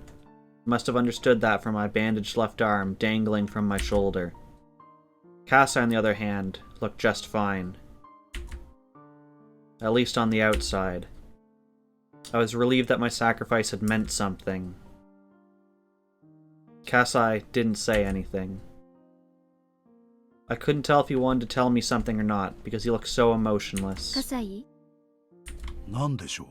S1: He must have understood that from my bandaged left arm dangling from my shoulder. Kasai, on the other hand, looked just fine. At least on the outside. I was relieved that my sacrifice had meant something. Kasai didn't say anything. I couldn't tell if he wanted to tell me something or not, because he looked so emotionless.
S3: Kasai?
S2: なんでしょ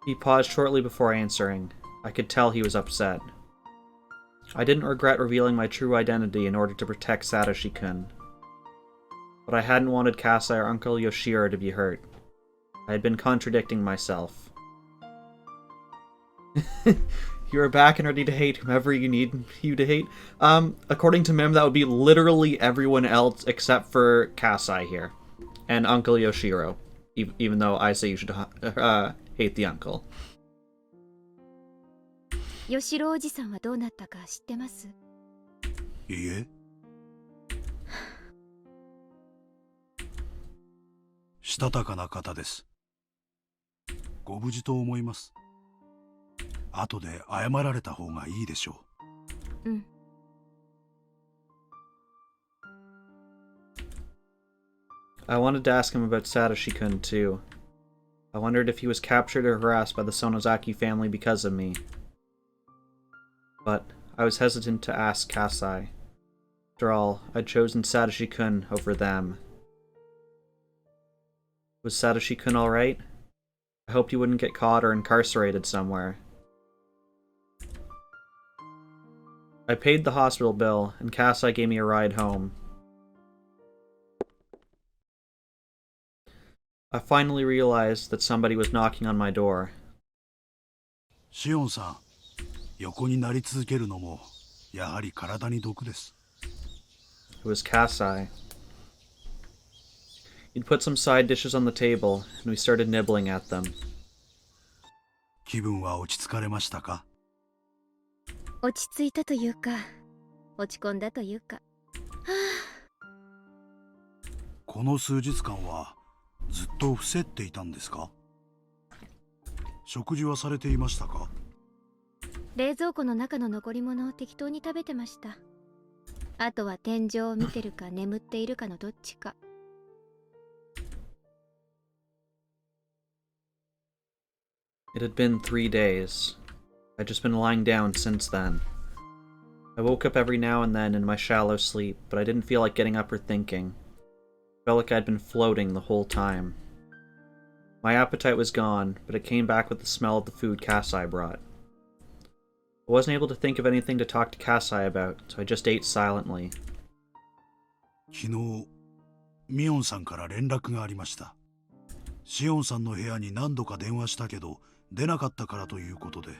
S1: He paused shortly before answering. I could tell he was upset. I didn't regret revealing my true identity in order to protect Satoshi-kun. But I hadn't wanted Kasai or Uncle Yoshiro to be hurt. I had been contradicting myself. You are back and ready to hate whomever you need you to hate. According to Mim, that would be literally everyone else except for Kasai here. And Uncle Yoshiro. Even though I say you should hate the uncle.
S3: 吉郎おじさんはどうなったか知ってます？
S2: ういいえしたたかな方です。ご無事と思います。後で謝られた方がいいでしょう。
S3: うん。
S1: I wanted to ask him about Satoshi-kun too. I wondered if he was captured or harassed by the Sonozaki family because of me. But I was hesitant to ask Kasai. After all, I'd chosen Satoshi-kun over them. Was Satoshi-kun alright? I hoped he wouldn't get caught or incarcerated somewhere. I paid the hospital bill, and Kasai gave me a ride home. I finally realized that somebody was knocking on my door.
S2: シオンさん、横になり続けるのもやはり体に毒です。
S1: It was Kasai. He'd put some side dishes on the table, and we started nibbling at them.
S2: 気分は落ち着かれましたか？
S3: 落ち着いたというか、落ち込んだというか。
S2: この数日間はずっと伏せっていたんですか？食事はされていましたか？
S3: 冷蔵庫の中の残り物を適当に食べてました。あとは天井を見てるか眠っているかのどっちか。
S1: It had been 3 days. I'd just been lying down since then. I woke up every now and then in my shallow sleep, but I didn't feel like getting up or thinking. I felt like I'd been floating the whole time. My appetite was gone, but it came back with the smell of the food Kasai brought. I wasn't able to think of anything to talk to Kasai about, so I just ate silently.
S2: 昨日、ミオンさんから連絡がありました。シオンさんの部屋に何度か電話したけど、出なかったからということで。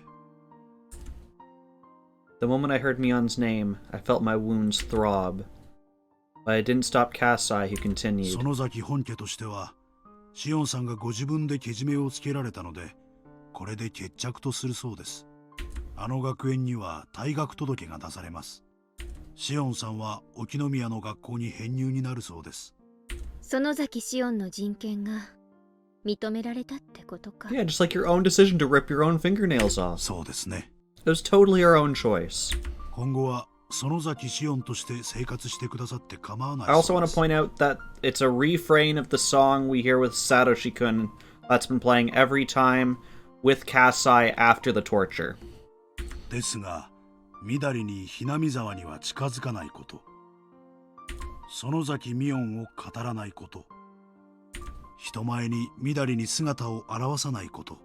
S1: The moment I heard Mion's name, I felt my wounds throb. But I didn't stop Kasai, who continued.
S2: 園崎本家としては、シオンさんがご自分でけじめをつけられたので、これで決着とするそうです。あの学園には退学届が出されます。シオンさんは沖宮の学校に編入になるそうです。
S3: 園崎シオンの人権が認められたってことか。
S1: Yeah, just like your own decision to rip your own fingernails off.
S2: そうですね。
S1: It was totally our own choice.
S2: 今後は園崎シオンとして生活してくださって構わない
S1: I
S2: そ
S1: also
S2: う
S1: want
S2: で
S1: to
S2: す。
S1: point out that it's a refrain of the song we hear with Satoshi-kun that's been playing every time with Kasai after the torture.
S2: ですが、みだりにひなみ沢には近づかないこと。園崎ミオンを語らないこと。人前にみだりに姿を現さないこと。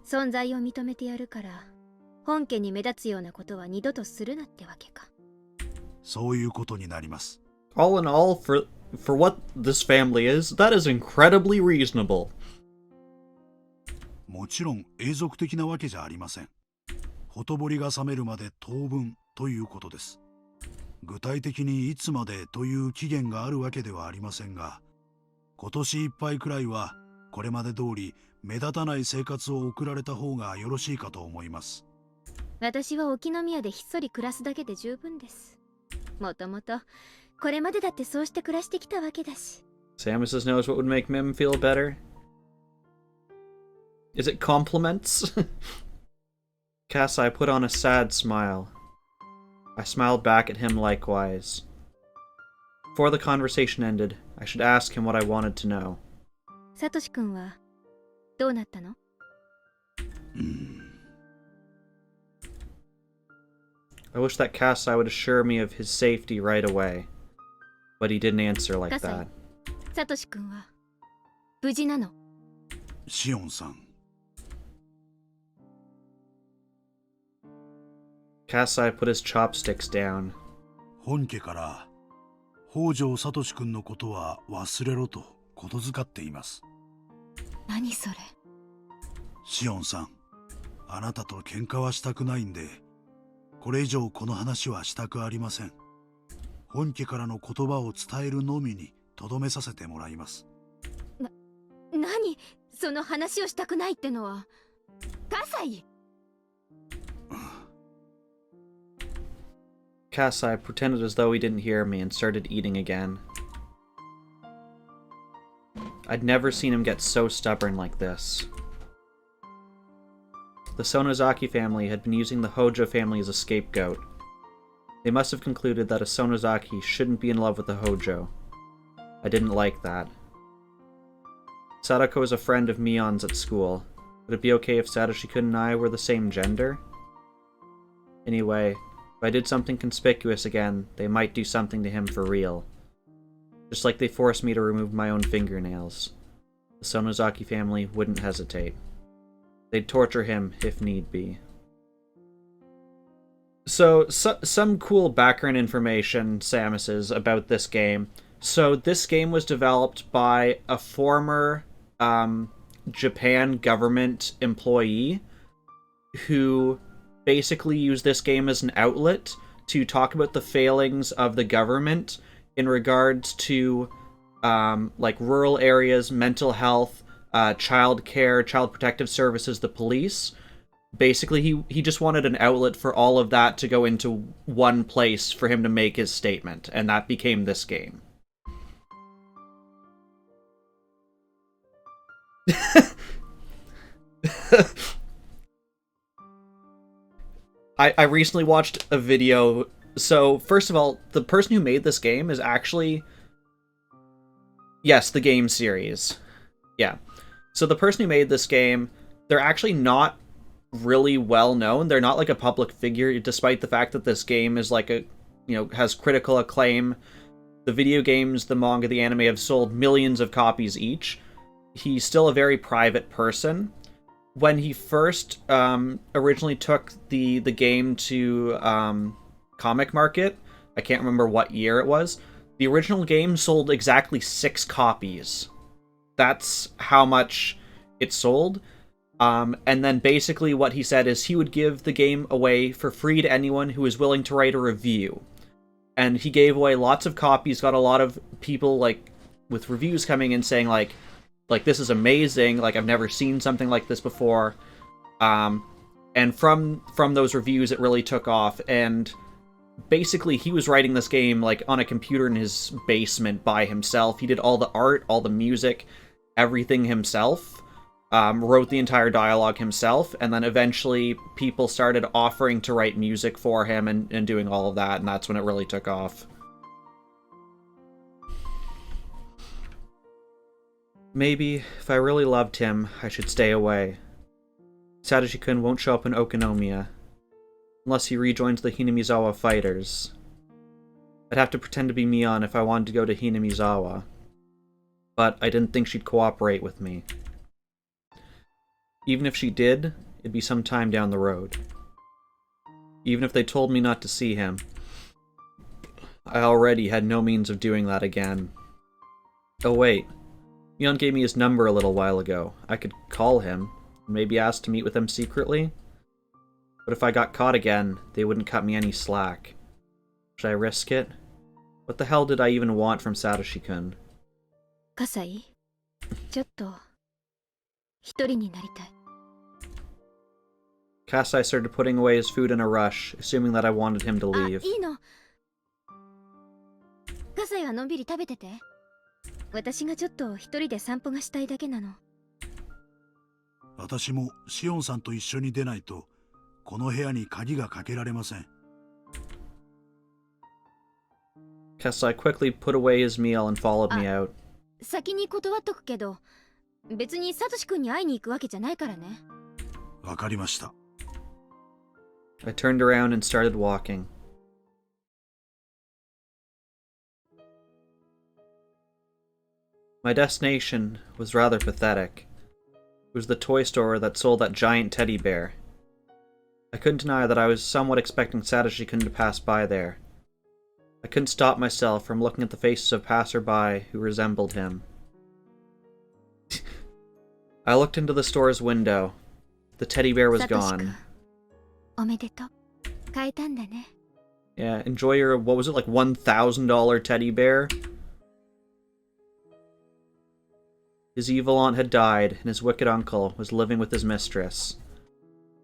S3: 存在を認めてやるから、本家に目立つようなことは二度とするなってわけか。
S2: そういうことになります。
S1: All in all, for what this family is, that is incredibly reasonable.
S2: もちろん永続的なわけじゃありません。ほとぼりが冷めるまで当分ということです。具体的にいつまでという期限があるわけではありませんが、今年いっぱいくらいはこれまで通り目立たない生活を送られた方がよろしいかと思います。
S3: 私は沖宮でひっそり暮らすだけで十分です。もともとこれまでだってそうして暮らしてきたわけだし。
S1: Samus knows what would make Mim feel better. Is it compliments? Kasai put on a sad smile. I smiled back at him likewise. Before the conversation ended, I should ask him what I wanted to know.
S3: サトシ君はどうなったの？
S1: I wish that Kasai would assure me of his safety right away, but he didn't answer like that.
S3: サトシ君は無事なの？
S2: シオンさん、
S1: Kasai put his chopsticks down.
S2: 本家から北条サトシ君のことは忘れろとことづかっています。
S3: 何それ？
S2: シオンさん、あなたと喧嘩はしたくないんで、これ以上この話はしたくありません。本家からの言葉を伝えるのみにとどめさせてもらいます。
S3: 何？その話をしたくないってのは。葛西！
S1: Kasai pretended as though he didn't hear me and started eating again. I'd never seen him get so stubborn like this. The Sonozaki family had been using the Hojo family as a scapegoat. They must have concluded that a Sonozaki shouldn't be in love with a Hojo. I didn't like that. Sadako is a friend of Mion's at school. Would it be okay if Satoshi-kun and I were the same gender? Anyway, if I did something conspicuous again, they might do something to him for real. Just like they forced me to remove my own fingernails. The Sonozaki family wouldn't hesitate. They'd torture him if need be. So some cool background information, Samus, about this game. So this game was developed by a former Japan government employee who basically used this game as an outlet to talk about the failings of the government in regards to like rural areas, mental health, child care, child protective services, the police. Basically, he just wanted an outlet for all of that to go into one place for him to make his statement, and that became this game. I recently watched a video. So, first of all, the person who made this game is actually... Yes, the game series. Yeah. So the person who made this game, they're actually not really well known. They're not like a public figure, despite the fact that this game is like a, you know, has critical acclaim. The video games, the manga, the anime have sold millions of copies each. He's still a very private person. When he first originally took the game to Comic Market, I can't remember what year it was, the original game sold exactly 6 copies. That's how much it sold. And then basically what he said is he would give the game away for free to anyone who was willing to write a review. And he gave away lots of copies, got a lot of people like with reviews coming in saying like this is amazing, like I've never seen something like this before. And from those reviews it really took off, and basically he was writing this game like on a computer in his basement by himself. He did all the art, all the music, everything himself. Wrote the entire dialogue himself, and then eventually people started offering to write music for him and doing all of that, and that's when it really took off. Maybe, if I really loved him, I should stay away. Satoshi-kun won't show up in Okonomiya, unless he rejoins the Hinamizawa fighters. I'd have to pretend to be Mion if I wanted to go to Hinamizawa, but I didn't think she'd cooperate with me. Even if she did, it'd be some time down the road. Even if they told me not to see him, I already had no means of doing that again. Oh wait, Mion gave me his number a little while ago. I could call him, and maybe ask to meet with him secretly? But if I got caught again, they wouldn't cut me any slack. Should I risk it? What the hell did I even want from Satoshi-kun?
S3: Kasai, ちょっと一人になりたい。
S1: Kasai started putting away his food in a rush, assuming that I wanted him to leave.
S3: いいの。葛西はのんびり食べてて。私がちょっと一人で散歩がしたいだけなの。
S2: 私もシオンさんと一緒に出ないとこの部屋に鍵がかけられません。
S1: Kesai quickly put away his meal and followed me out.
S3: 先に断っとくけど、別にサトシ君に会いに行くわけじゃないからね。
S2: わかりました。
S1: I turned around and started walking. My destination was rather pathetic. It was the toy store that sold that giant teddy bear. I couldn't deny that I was somewhat expecting Satoshi-kun to pass by there. I couldn't stop myself from looking at the faces of passerby who resembled him. I looked into the store's window. The teddy bear was gone.
S3: おめでとう。買えたんだね。
S1: Yeah, enjoy your, what was it, like $1,000 teddy bear? His evil aunt had died, and his wicked uncle was living with his mistress.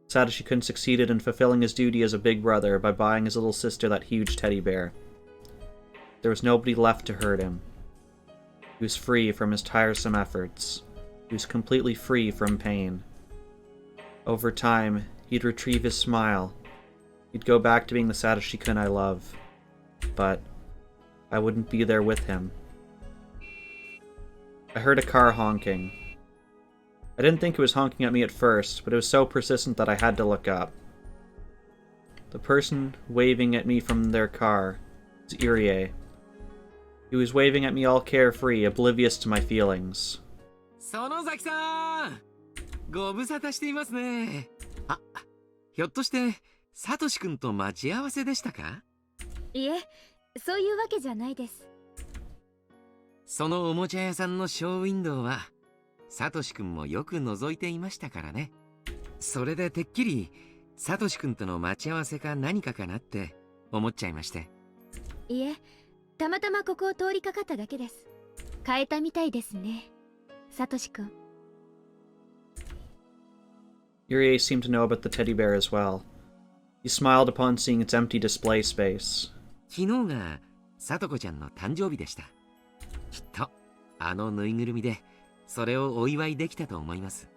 S1: Satoshi-kun succeeded in fulfilling his duty as a big brother by buying his little sister that huge teddy bear. There was nobody left to hurt him. He was free from his tiresome efforts. He was completely free from pain. Over time, he'd retrieve his smile. He'd go back to being the Satoshi-kun I love. But I wouldn't be there with him. I heard a car honking. I didn't think it was honking at me at first, but it was so persistent that I had to look up. The person waving at me from their car was Irie. He was waving at me all carefree, oblivious to my feelings.
S4: 園崎さん、ご無沙汰していますね。あ、ひょっとしてサトシ君と待ち合わせでしたか？
S3: いえ、そういうわけじゃないです。
S4: そのおもちゃ屋さんのショーウィンドウはサトシ君もよく覗いていましたからね。それでてっきりサトシ君との待ち合わせか何かかなって思っちゃいまして。
S3: いえ、たまたまここを通りかかっただけです。買えたみたいですね、サトシ君。
S1: Irie seemed to know about the teddy bear as well. He smiled upon seeing its empty display space.
S4: 昨日がサトコちゃんの誕生日でした。きっとあのぬいぐるみでそれをお祝いできたと思います。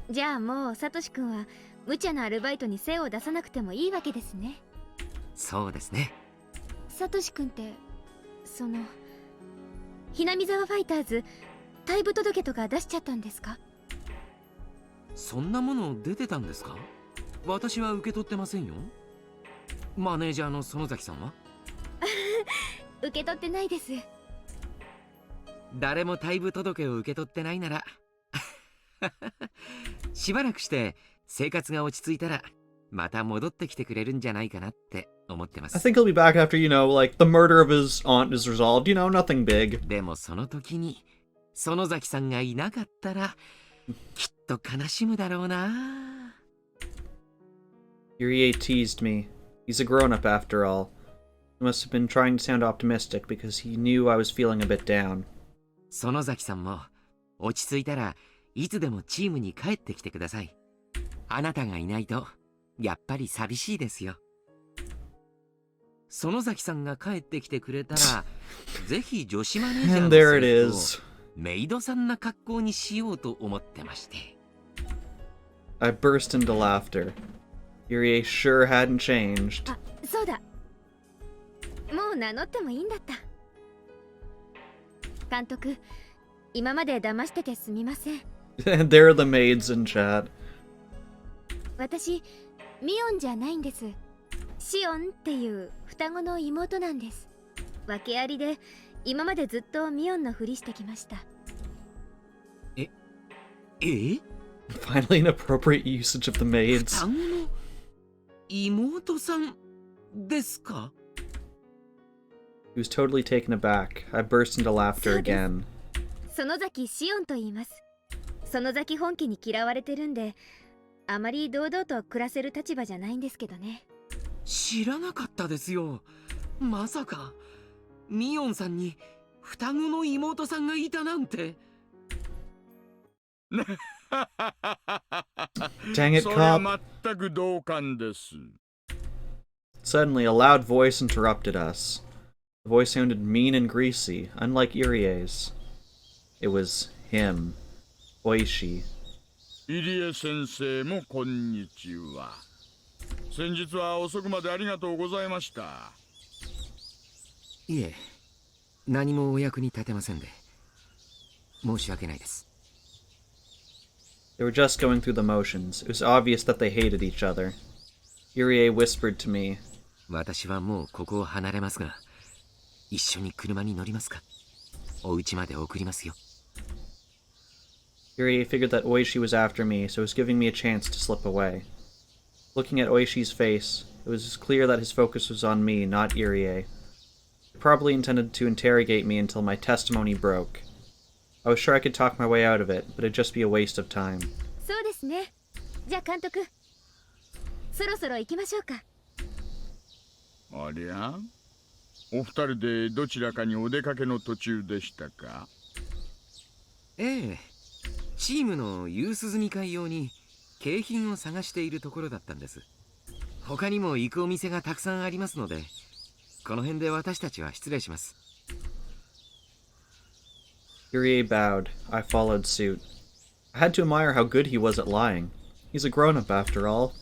S3: じゃあもうサトシ君は無茶なアルバイトに背を出さなくてもいいわけですね。
S4: そうですね。
S3: サトシ君ってそのひなみ沢ファイターズ退部届とか出しちゃったんですか？
S4: そんなもの出てたんですか？私は受け取ってませんよ。マネージャーの園崎さんは？
S3: 受け取ってないです。
S4: 誰も退部届を受け取ってないならしばらくして生活が落ち着いたらまた戻ってきてくれるんじゃないかなって思ってま
S1: I
S4: す。
S1: think he'll be back after, like, the murder of his aunt is resolved. Nothing big.
S4: でもその時に園崎さんがいなかったらきっと悲しむだろうな。
S1: Irie teased me. He's a grown-up after all. He must have been trying to sound optimistic because he knew I was feeling a bit down.
S4: 園崎さんも落ち着いたらいつでもチームに帰ってきてください。あなたがいないとやっぱり寂しいですよ。園崎さんが帰ってきてくれたらぜひ女子マネージャーの
S1: And there it
S4: 制
S1: is.
S4: 服をメイドさんな格好にしようと思ってまして。
S1: I burst into laughter. Irie sure hadn't changed.
S3: あ、そうだ。もう名乗ってもいいんだった。監督、今まで騙しててすみません。
S1: And there are the maids in chat.
S3: 私、ミオンじゃないんです。シオンっていう双子の妹なんです。訳ありで、今までずっとミオンのふりしてきました。
S4: え
S1: Finally an appropriate usage of the maids.
S4: 双子の妹さんですか？
S1: He was totally taken aback. I burst into laughter again.
S3: 園崎シオンと言います。園崎本家に嫌われてるんで、あまり堂々と暮らせる立場じゃないんですけどね。
S4: 知らなかったですよ。まさかミオンさんに双子の妹さんがいたなんて。
S1: Dang it,
S5: それは
S1: cop.
S5: 全く同感です。
S1: Suddenly, a loud voice interrupted us. The voice sounded mean and greasy, unlike Irie's. It was him, Oishi.
S5: 入江先生もこんにちは。先日は遅くまでありがとうございました。
S4: いえ、何もお役に立てませんで。申し訳ないです。
S1: They were just going through the motions. It was obvious that they hated each other. Irie whispered to me,
S4: 私はもうここを離れますが、一緒に車に乗りますか？お家まで送りますよ。
S1: Irie figured that Oishi was after me, so was giving me a chance to slip away. Looking at Oishi's face, it was clear that his focus was on me, not Irie. He probably intended to interrogate me until my testimony broke. I was sure I could talk my way out of it, but it'd just be a waste of time.
S3: そうですね。じゃあ監督、そろそろ行きましょうか。
S5: ありゃ、お二人でどちらかにお出かけの途中でしたか？
S4: ええ、チームの夕涼み会用に景品を探しているところだったんです。他にも行くお店がたくさんありますので、この辺で私たちは失礼します。
S1: Irie bowed. I followed suit. I had to admire how good he was at lying. He's a grown-up after all.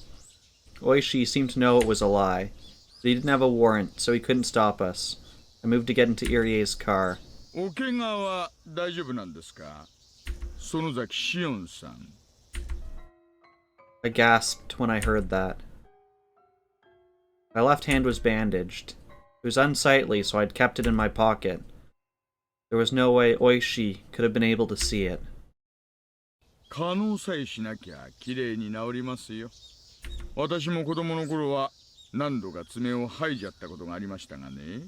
S1: Oishi seemed to know it was a lie, but he didn't have a warrant, so he couldn't stop us. I moved to get into Irie's car.
S5: お怪我は大丈夫なんですか？園崎しおんさん。
S1: I gasped when I heard that. My left hand was bandaged. It was unsightly, so I'd kept it in my pocket. There was no way Oishi could have been able to see it.
S5: 可能さえしなきゃきれいに治りますよ。私も子供の頃は何度か爪を剥いじゃったことがありましたがね。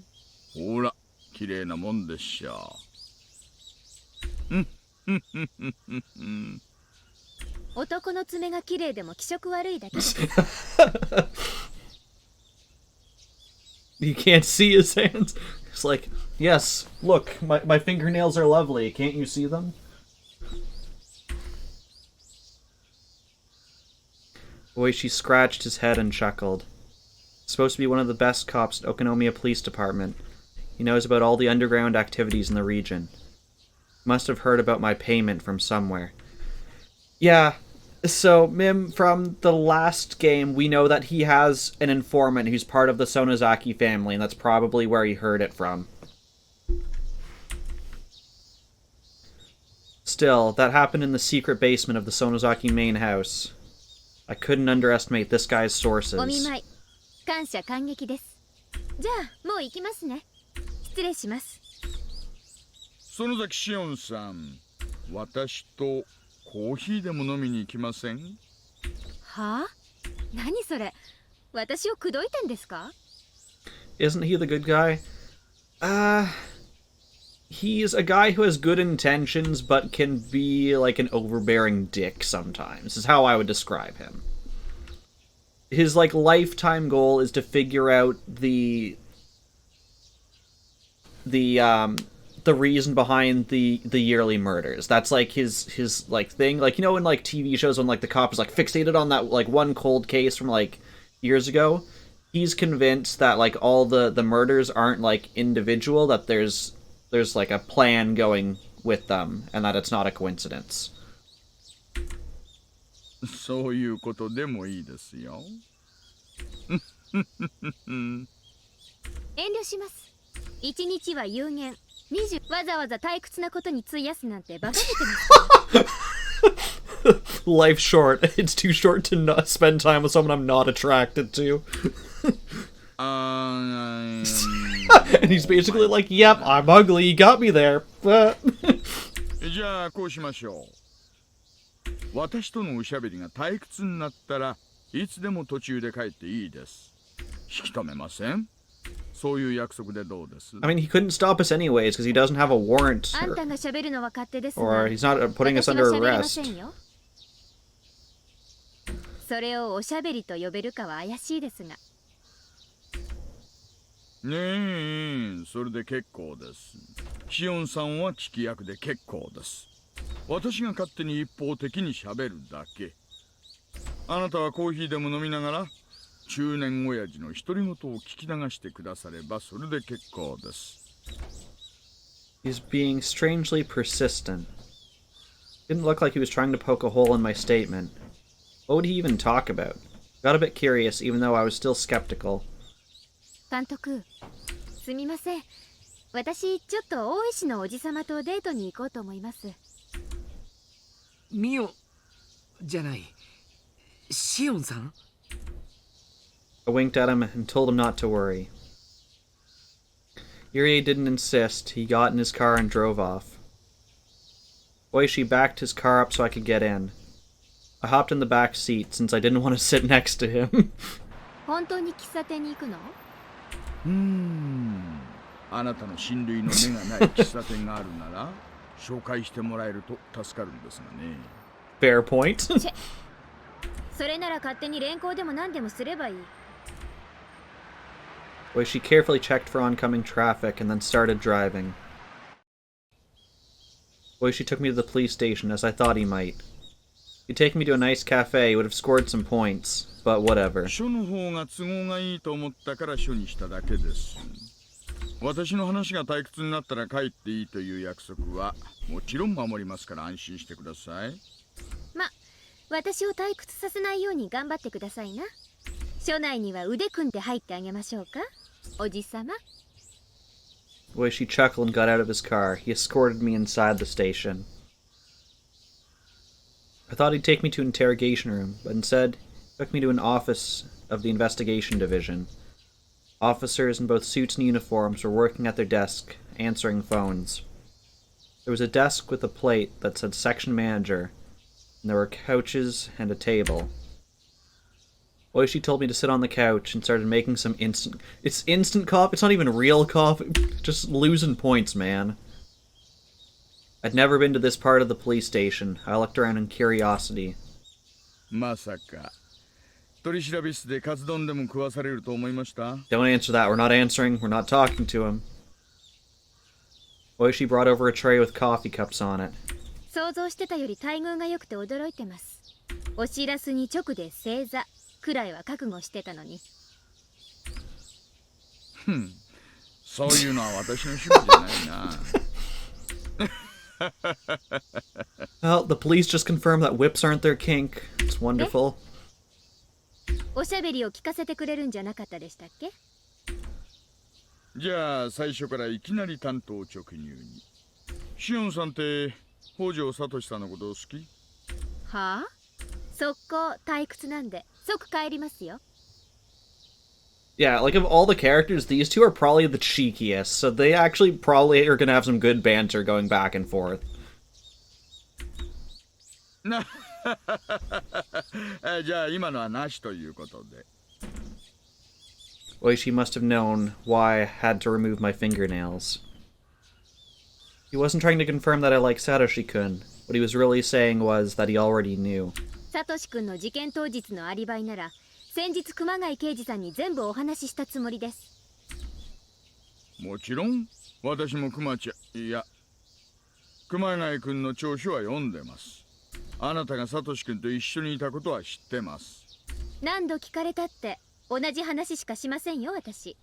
S5: ほら、きれいなもんでしょう。
S3: 男の爪が綺麗でも気色悪いだけです。
S1: You can't see his hands. It's like, yes, look, my fingernails are lovely. Can't you see them? Oishi scratched his head and chuckled. He's supposed to be one of the best cops at Okonomiya Police Department. He knows about all the underground activities in the region. Must have heard about my payment from somewhere. Yeah, so, Mim, from the last game, we know that he has an informant who's part of the Sonozaki family, and that's probably where he heard it from. Still, that happened in the secret basement of the Sonozaki main house. I couldn't underestimate this guy's sources.
S3: お見舞い、感謝感激です。じゃあ、もう行きますね。失礼します。
S5: 園崎しおんさん、私とコーヒーでも飲みに行きません？
S3: はあ？何それ？私を口説いたんですか？
S1: Isn't he the good guy? He's a guy who has good intentions, but can be like an overbearing dick sometimes, is how I would describe him. His, like, lifetime goal is to figure out the reason behind the yearly murders. That's, like, his like, thing. Like, you know, in, like, TV shows when, like, the cop is, like, fixated on that, like, one cold case from, like, years ago? He's convinced that, like, all the murders aren't, like, individual, that there's like a plan going with them, and that it's not a coincidence.
S5: そういうことでもいいですよ。
S3: 遠慮します。一日は有限。わざわざ退屈なことに費やすなんてバカげてます。
S1: Life's short. It's too short to not spend time with someone I'm not attracted to. And he's basically like, yep, I'm ugly, you got me there.
S5: じゃあこうしましょう。私とのおしゃべりが退屈になったらいつでも途中で帰っていいです。引き止めません？そういう約束でどうです？
S1: I mean, he couldn't stop us anyways because he doesn't have a warrant.
S3: あんたが喋るのは勝手ですが、
S1: Or he's not putting us under
S3: 私は喋りませ
S1: arrest.
S3: んよ。それをおしゃべりと呼べるかは怪しいですが。
S5: ねえ、それで結構です。シオンさんは聞き役で結構です。私が勝手に一方的に喋るだけ。あなたはコーヒーでも飲みながら中年親父の独り言を聞き流してくださればそれで結構です。
S1: He's being strangely persistent. Didn't look like he was trying to poke a hole in my statement. What would he even talk about? Got a bit curious, even though I was still skeptical.
S3: 監督、すみません。私ちょっと大石のおじさまとデートに行こうと思います。
S4: ミオじゃない、シオンさん。
S1: I winked at him and told him not to worry. Yurie didn't insist. He got in his car and drove off. Oishi backed his car up so I could get in. I hopped in the back seat since I didn't want to sit next to him.
S3: 本当に喫茶店に行くの？
S5: あなたの親類の目がない喫茶店があるなら紹介してもらえると助かるんですがね。
S1: Fair point.
S3: それなら勝手に連行でも何でもすればいい。
S1: Oishi carefully checked for oncoming traffic and then started driving. Oishi took me to the police station as I thought he might. He'd take me to a nice cafe, he would have scored some points, but whatever.
S5: 署の方が都合がいいと思ったから署にしただけです。私の話が退屈になったら帰っていいという約束はもちろん守りますから安心してください。
S3: ま、私を退屈させないように頑張ってくださいな。署内には腕組んで入ってあげましょうか、おじさま。
S1: Oishi chuckled and got out of his car. He escorted me inside the station. I thought he'd take me to an interrogation room, but instead, he took me to an office of the investigation division. Officers in both suits and uniforms were working at their desk, answering phones. There was a desk with a plate that said section manager, and there were couches and a table. Oishi told me to sit on the couch and started making some instant... It's instant coffee? It's not even real coffee. Just losing points, man. I'd never been to this part of the police station. I looked around in curiosity.
S5: まさか取調室でカツ丼でも食わされると思いました？
S1: Don't answer that. We're not answering. We're not talking to him. Oishi brought over a tray with coffee cups on it.
S3: 想像してたより待遇が良くて驚いてます。おしらすに直で正座くらいは覚悟してたのに。
S5: そういうのは私の趣味じゃないな。
S1: Well, the police just confirmed that whips aren't their kink. It's wonderful.
S3: おしゃべりを聞かせてくれるんじゃなかったでしたっけ？
S5: じゃあ最初からいきなり単刀直入に。シオンさんって北条聡さんのこと好き？
S3: はあ？速攻退屈なんで即帰りますよ。
S1: Yeah, like of all the characters, these two are probably the cheekiest, so they actually probably are gonna have some good banter going back and forth.
S5: じゃあ今のはなしということで。
S1: Oishi must have known why I had to remove my fingernails. He wasn't trying to confirm that I like Satoshi-kun. What he was really saying was that he already knew.
S3: サトシ君の事件当日のアリバイなら先日熊谷刑事さんに全部お話ししたつもりです。
S5: もちろん私も熊谷君の調書は読んでます。あなたがサトシ君と一緒にいたことは知ってます。
S3: 何度聞かれたって同じ話しかしませんよ私。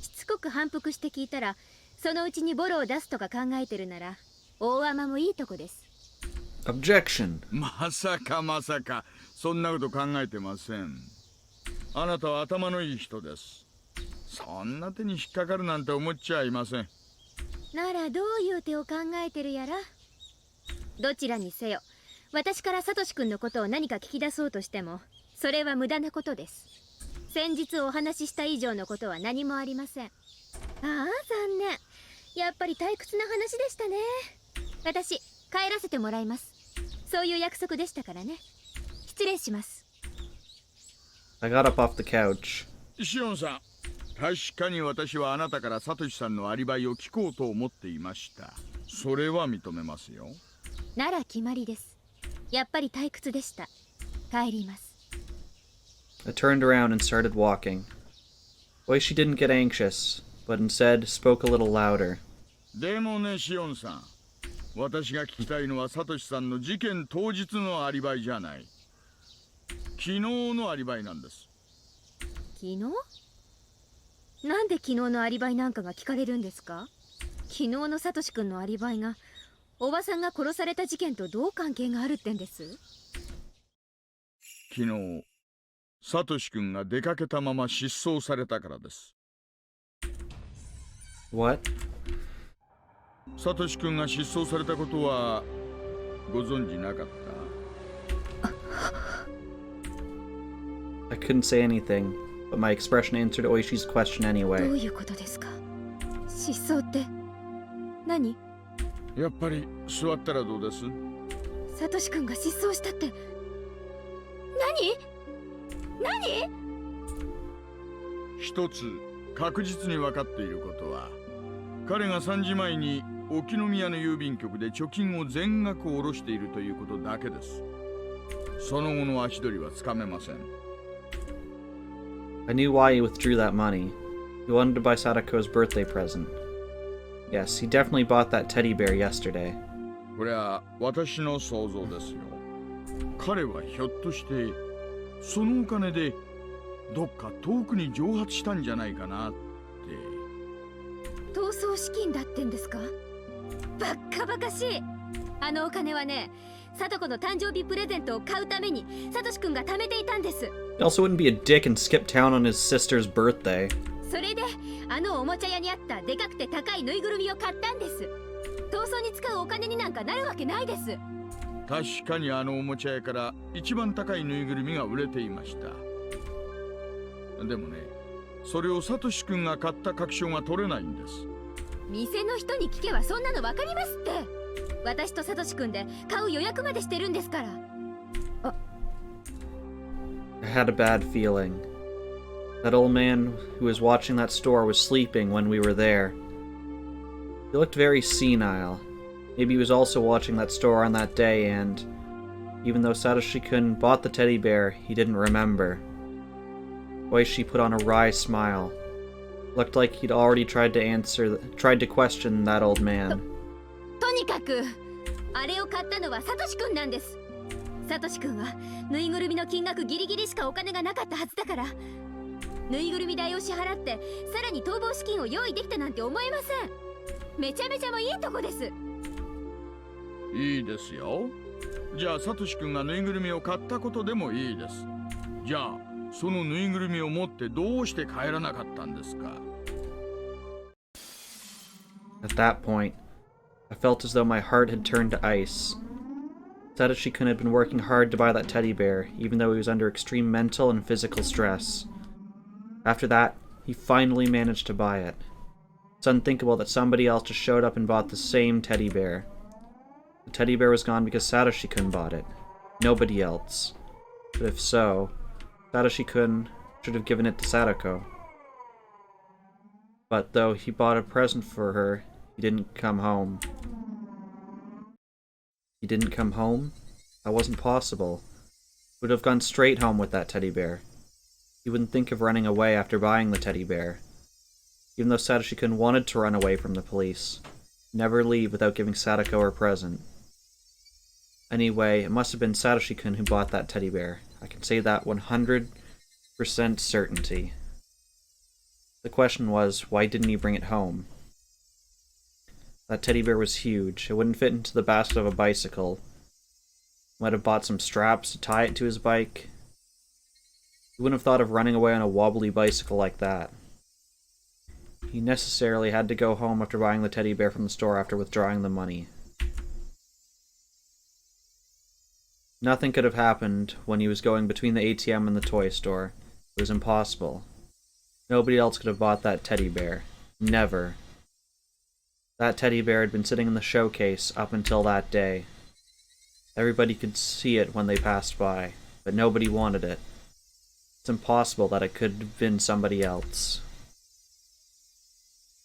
S3: しつこく反復して聞いたらそのうちにボロを出すとか考えてるなら大甘もいいとこです。
S1: Objection.
S5: まさかそんなこと考えてません。あなたは頭のいい人です。そんな手に引っかかるなんて思っちゃいません。
S3: ならどういう手を考えてるやら。どちらにせよ私からサトシ君のことを何か聞き出そうとしてもそれは無駄なことです。先日お話しした以上のことは何もありません。ああ残念。やっぱり退屈な話でしたね。私帰らせてもらいます。そういう約束でしたからね。失礼します。
S1: I got up off the couch.
S5: シオンさん、確かに私はあなたからサトシさんのアリバイを聞こうと思っていました。それは認めますよ。
S3: なら決まりです。やっぱり退屈でした。帰ります。
S1: I turned around and started walking. Oishi didn't get anxious, but instead spoke a little louder.
S5: でもね、シオンさん、私が聞きたいのはサトシさんの事件当日のアリバイじゃない。昨日のアリバイなんです。
S3: 昨日？なんで昨日のアリバイなんかが聞かれるんですか？昨日のサトシ君のアリバイがおばさんが殺された事件とどう関係があるってんです？
S5: 昨日サトシ君が出かけたまま失踪されたからです。
S1: What?
S5: サトシ君が失踪されたことはご存知なかった？
S1: I couldn't say anything, but my expression answered Oishi's question
S3: ど
S1: anyway.
S3: ういうことですか？失踪って何？
S5: やっぱり座ったらどうです？
S3: サトシ君が失踪したって。何？
S5: 一つ確実に分かっていることは、彼が3時前に沖宮の郵便局で貯金を全額下ろしているということだけです。その後の足取りはつかめません。
S1: I knew why he withdrew that money. He wanted to buy Sadako's birthday present. Yes, he definitely bought that teddy bear yesterday.
S5: これは私の想像ですよ。彼はひょっとしてそのお金でどっか遠くに蒸発したんじゃないかなって。
S3: 逃走資金だってんですか？バッカバカしい。あのお金はね、サトコの誕生日プレゼントを買うためにサトシ君が貯めていたんです。
S1: He also wouldn't be a dick and skip town on his sister's birthday.
S3: それであのおもちゃ屋にあったでかくて高いぬいぐるみを買ったんです。逃走に使うお金になんかなるわけないです。
S5: 確かにあのおもちゃ屋から一番高いぬいぐるみが売れていました。でもね、それをサトシ君が買った確証が取れないんです。
S3: 店の人に聞けばそんなのわかりますって。私とサトシ君で買う予約までしてるんですから。
S1: I had a bad feeling. That old man who was watching that store was sleeping when we were there. He looked very senile. Maybe he was also watching that store on that day, and even though Satoshi-kun bought the teddy bear, he didn't remember. Oishi put on a wry smile. Looked like he'd already tried to question that old man.
S3: とにかくあれを買ったのはサトシ君なんです。サトシ君はぬいぐるみの金額ギリギリしかお金がなかったはずだから、ぬいぐるみ代を支払ってさらに逃亡資金を用意できたなんて思えません。めちゃめちゃもいいとこです。
S5: いいですよ。じゃあサトシ君がぬいぐるみを買ったことでもいいです。じゃあそのぬいぐるみを持ってどうして帰らなかったんですか？
S1: At that point, I felt as though my heart had turned to ice. Satoshi-kun had been working hard to buy that teddy bear, even though he was under extreme mental and physical stress. After that, he finally managed to buy it. It's unthinkable that somebody else just showed up and bought the same teddy bear. The teddy bear was gone because Satoshi-kun bought it. Nobody else. But if so, Satoshi-kun should have given it to Sadako. But though he bought a present for her, he didn't come home. He didn't come home? That wasn't possible. He would have gone straight home with that teddy bear. He wouldn't think of running away after buying the teddy bear. Even though Satoshi-kun wanted to run away from the police, never leave without giving Sadako her present. Anyway, it must have been Satoshi-kun who bought that teddy bear. I can say that 100% certainty. The question was, why didn't he bring it home? That teddy bear was huge. It wouldn't fit into the basket of a bicycle. Might have bought some straps to tie it to his bike. He wouldn't have thought of running away on a wobbly bicycle like that. He necessarily had to go home after buying the teddy bear from the store after withdrawing the money. Nothing could have happened when he was going between the ATM and the toy store. It was impossible. Nobody else could have bought that teddy bear. Never. That teddy bear had been sitting in the showcase up until that day. Everybody could see it when they passed by, but nobody wanted it. It's impossible that it could have been somebody else.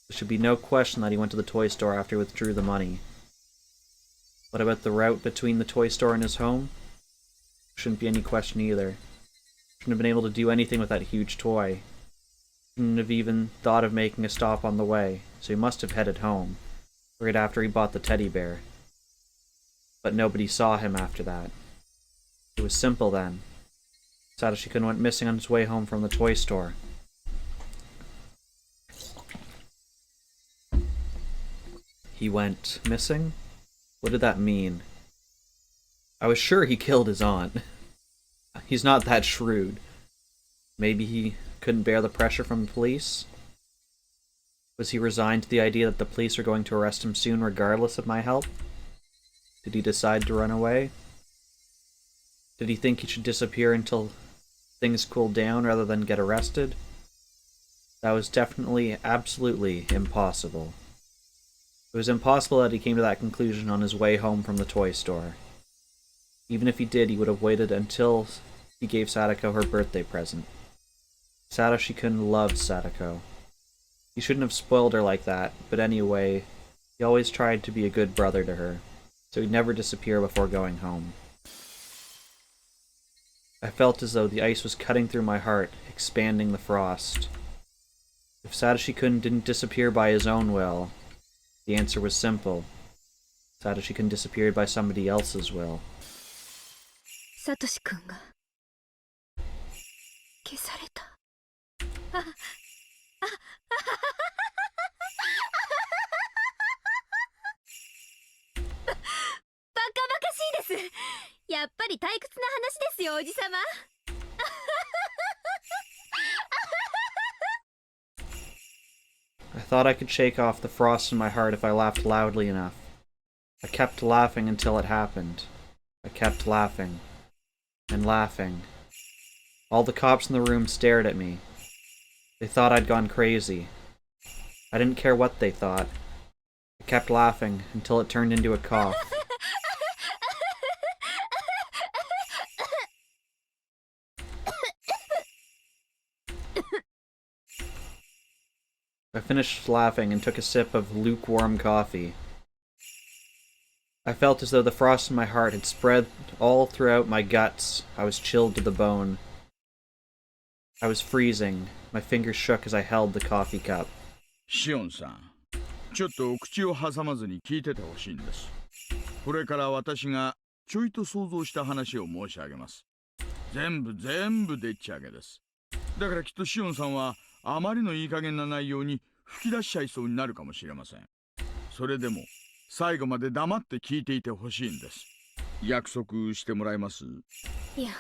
S1: There should be no question that he went to the toy store after he withdrew the money. What about the route between the toy store and his home? Shouldn't be any question either. Shouldn't have been able to do anything with that huge toy. Shouldn't have even thought of making a stop on the way, so he must have headed home, right after he bought the teddy bear. But nobody saw him after that. It was simple then. Satoshi-kun went missing on his way home from the toy store. He went missing? What did that mean? I was sure he killed his aunt. He's not that shrewd. Maybe he couldn't bear the pressure from the police? Was he resigned to the idea that the police are going to arrest him soon regardless of my help? Did he decide to run away? Did he think he should disappear until things cooled down rather than get arrested? That was definitely, absolutely impossible. It was impossible that he came to that conclusion on his way home from the toy store. Even if he did, he would have waited until he gave Sadako her birthday present. Satoshi-kun loved Sadako. He shouldn't have spoiled her like that, but anyway, he always tried to be a good brother to her, so he'd never disappear before going home. I felt as though the ice was cutting through my heart, expanding the frost. If Satoshi-kun didn't disappear by his own will, the answer was simple. Satoshi-kun disappeared by somebody else's will.
S3: サトシ君が消された。あ、あ、バカバカしいです。やっぱり退屈な話ですよ、おじさま。
S1: I thought I could shake off the frost in my heart if I laughed loudly enough. I kept laughing until it happened. I kept laughing. And laughing. All the cops in the room stared at me. They thought I'd gone crazy. I didn't care what they thought. I kept laughing until it turned into a cough. I finished laughing and took a sip of lukewarm coffee. I felt as though the frost in my heart had spread all throughout my guts. I was chilled to the bone. I was freezing. My fingers shook as I held the coffee cup.
S5: シオンさん、ちょっと口を挟まずに聞いててほしいんです。これから私がちょいと想像した話を申し上げます。全部でっち上げです。だからきっとシオンさんはあまりのいい加減な内容に吹き出しちゃいそうになるかもしれません。それでも最後まで黙って聞いていてほしいんです。約束してもらえます？
S3: いや、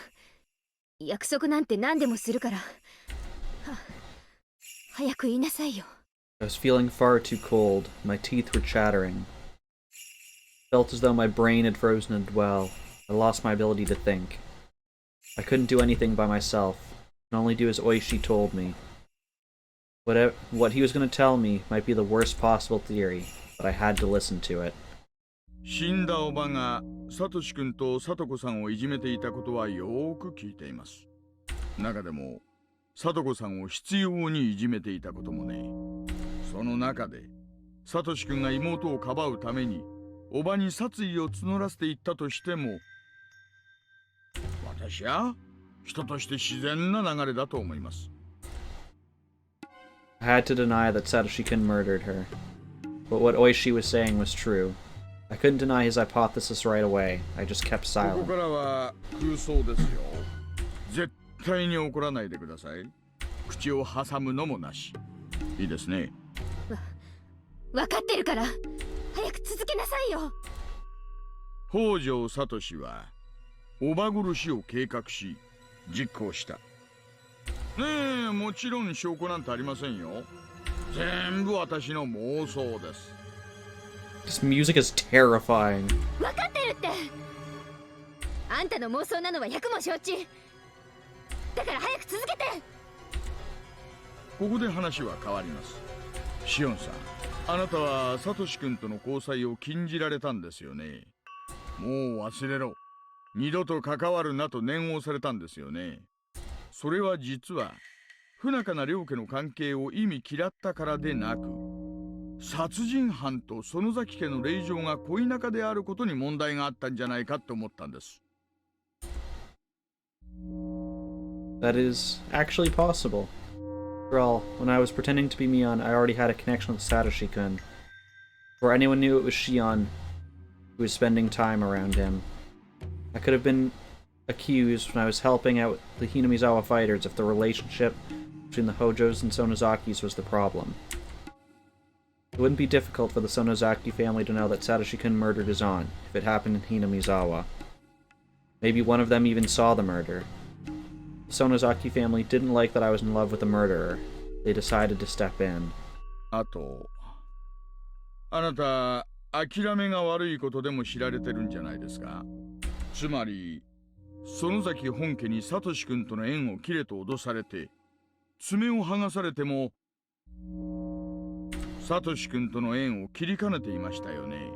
S3: 約束なんて何でもするから。早く言いなさいよ。
S1: I was feeling far too cold. My teeth were chattering. Felt as though my brain had frozen as well. I lost my ability to think. I couldn't do anything by myself. I could only do as Oishi told me. What he was going to tell me might be the worst possible theory, but I had to listen to it.
S5: 死んだおばがサトシ君とサトコさんをいじめていたことはよーく聞いています。中でもサトコさんを執拗にいじめていたこともね。その中でサトシ君が妹をかばうためにおばに殺意を募らせていったとしても、私は人として自然な流れだと思います。
S1: I had to deny that Satoshi-kun murdered her. But what Oishi was saying was true. I couldn't deny his hypothesis right away. I just kept
S5: こ
S1: silent.
S5: こからは空想ですよ。絶対に怒らないでください。口を挟むのもなし。いいですね。
S3: わかってるから早く続けなさいよ。
S5: 北条聡はおば殺しを計画し実行した。ねえ、もちろん証拠なんてありませんよ。全部私の妄想です。
S1: This music is terrifying.
S3: わかってるって。あんたの妄想なのは百も承知。だから早く続けて。
S5: ここで話は変わります。シオンさん、あなたはサトシ君との交際を禁じられたんですよね。もう忘れろ。二度と関わるなと念をされたんですよね。それは実は不仲な両家の関係を意味嫌ったからでなく、殺人犯と園崎家の令嬢が恋仲であることに問題があったんじゃないかと思ったんです。
S1: That is actually possible. After all, when I was pretending to be Mion, I already had a connection with Satoshi-kun. Before anyone knew it was Shion who was spending time around him. I could have been accused when I was helping out the Hinamizawa fighters if the relationship between the Hojos and Sonozakis was the problem. It wouldn't be difficult for the Sonozaki family to know that Satoshi-kun murdered his aunt if it happened in Hinamizawa. Maybe one of them even saw the murder. The Sonozaki family didn't like that I was in love with a murderer. They decided to step in.
S5: あと、あなた、諦めが悪いことでも知られてるんじゃないですか。つまり、園崎本家にサトシ君との縁を切れと脅されて、爪を剥がされても、サトシ君との縁を切りかねていましたよね。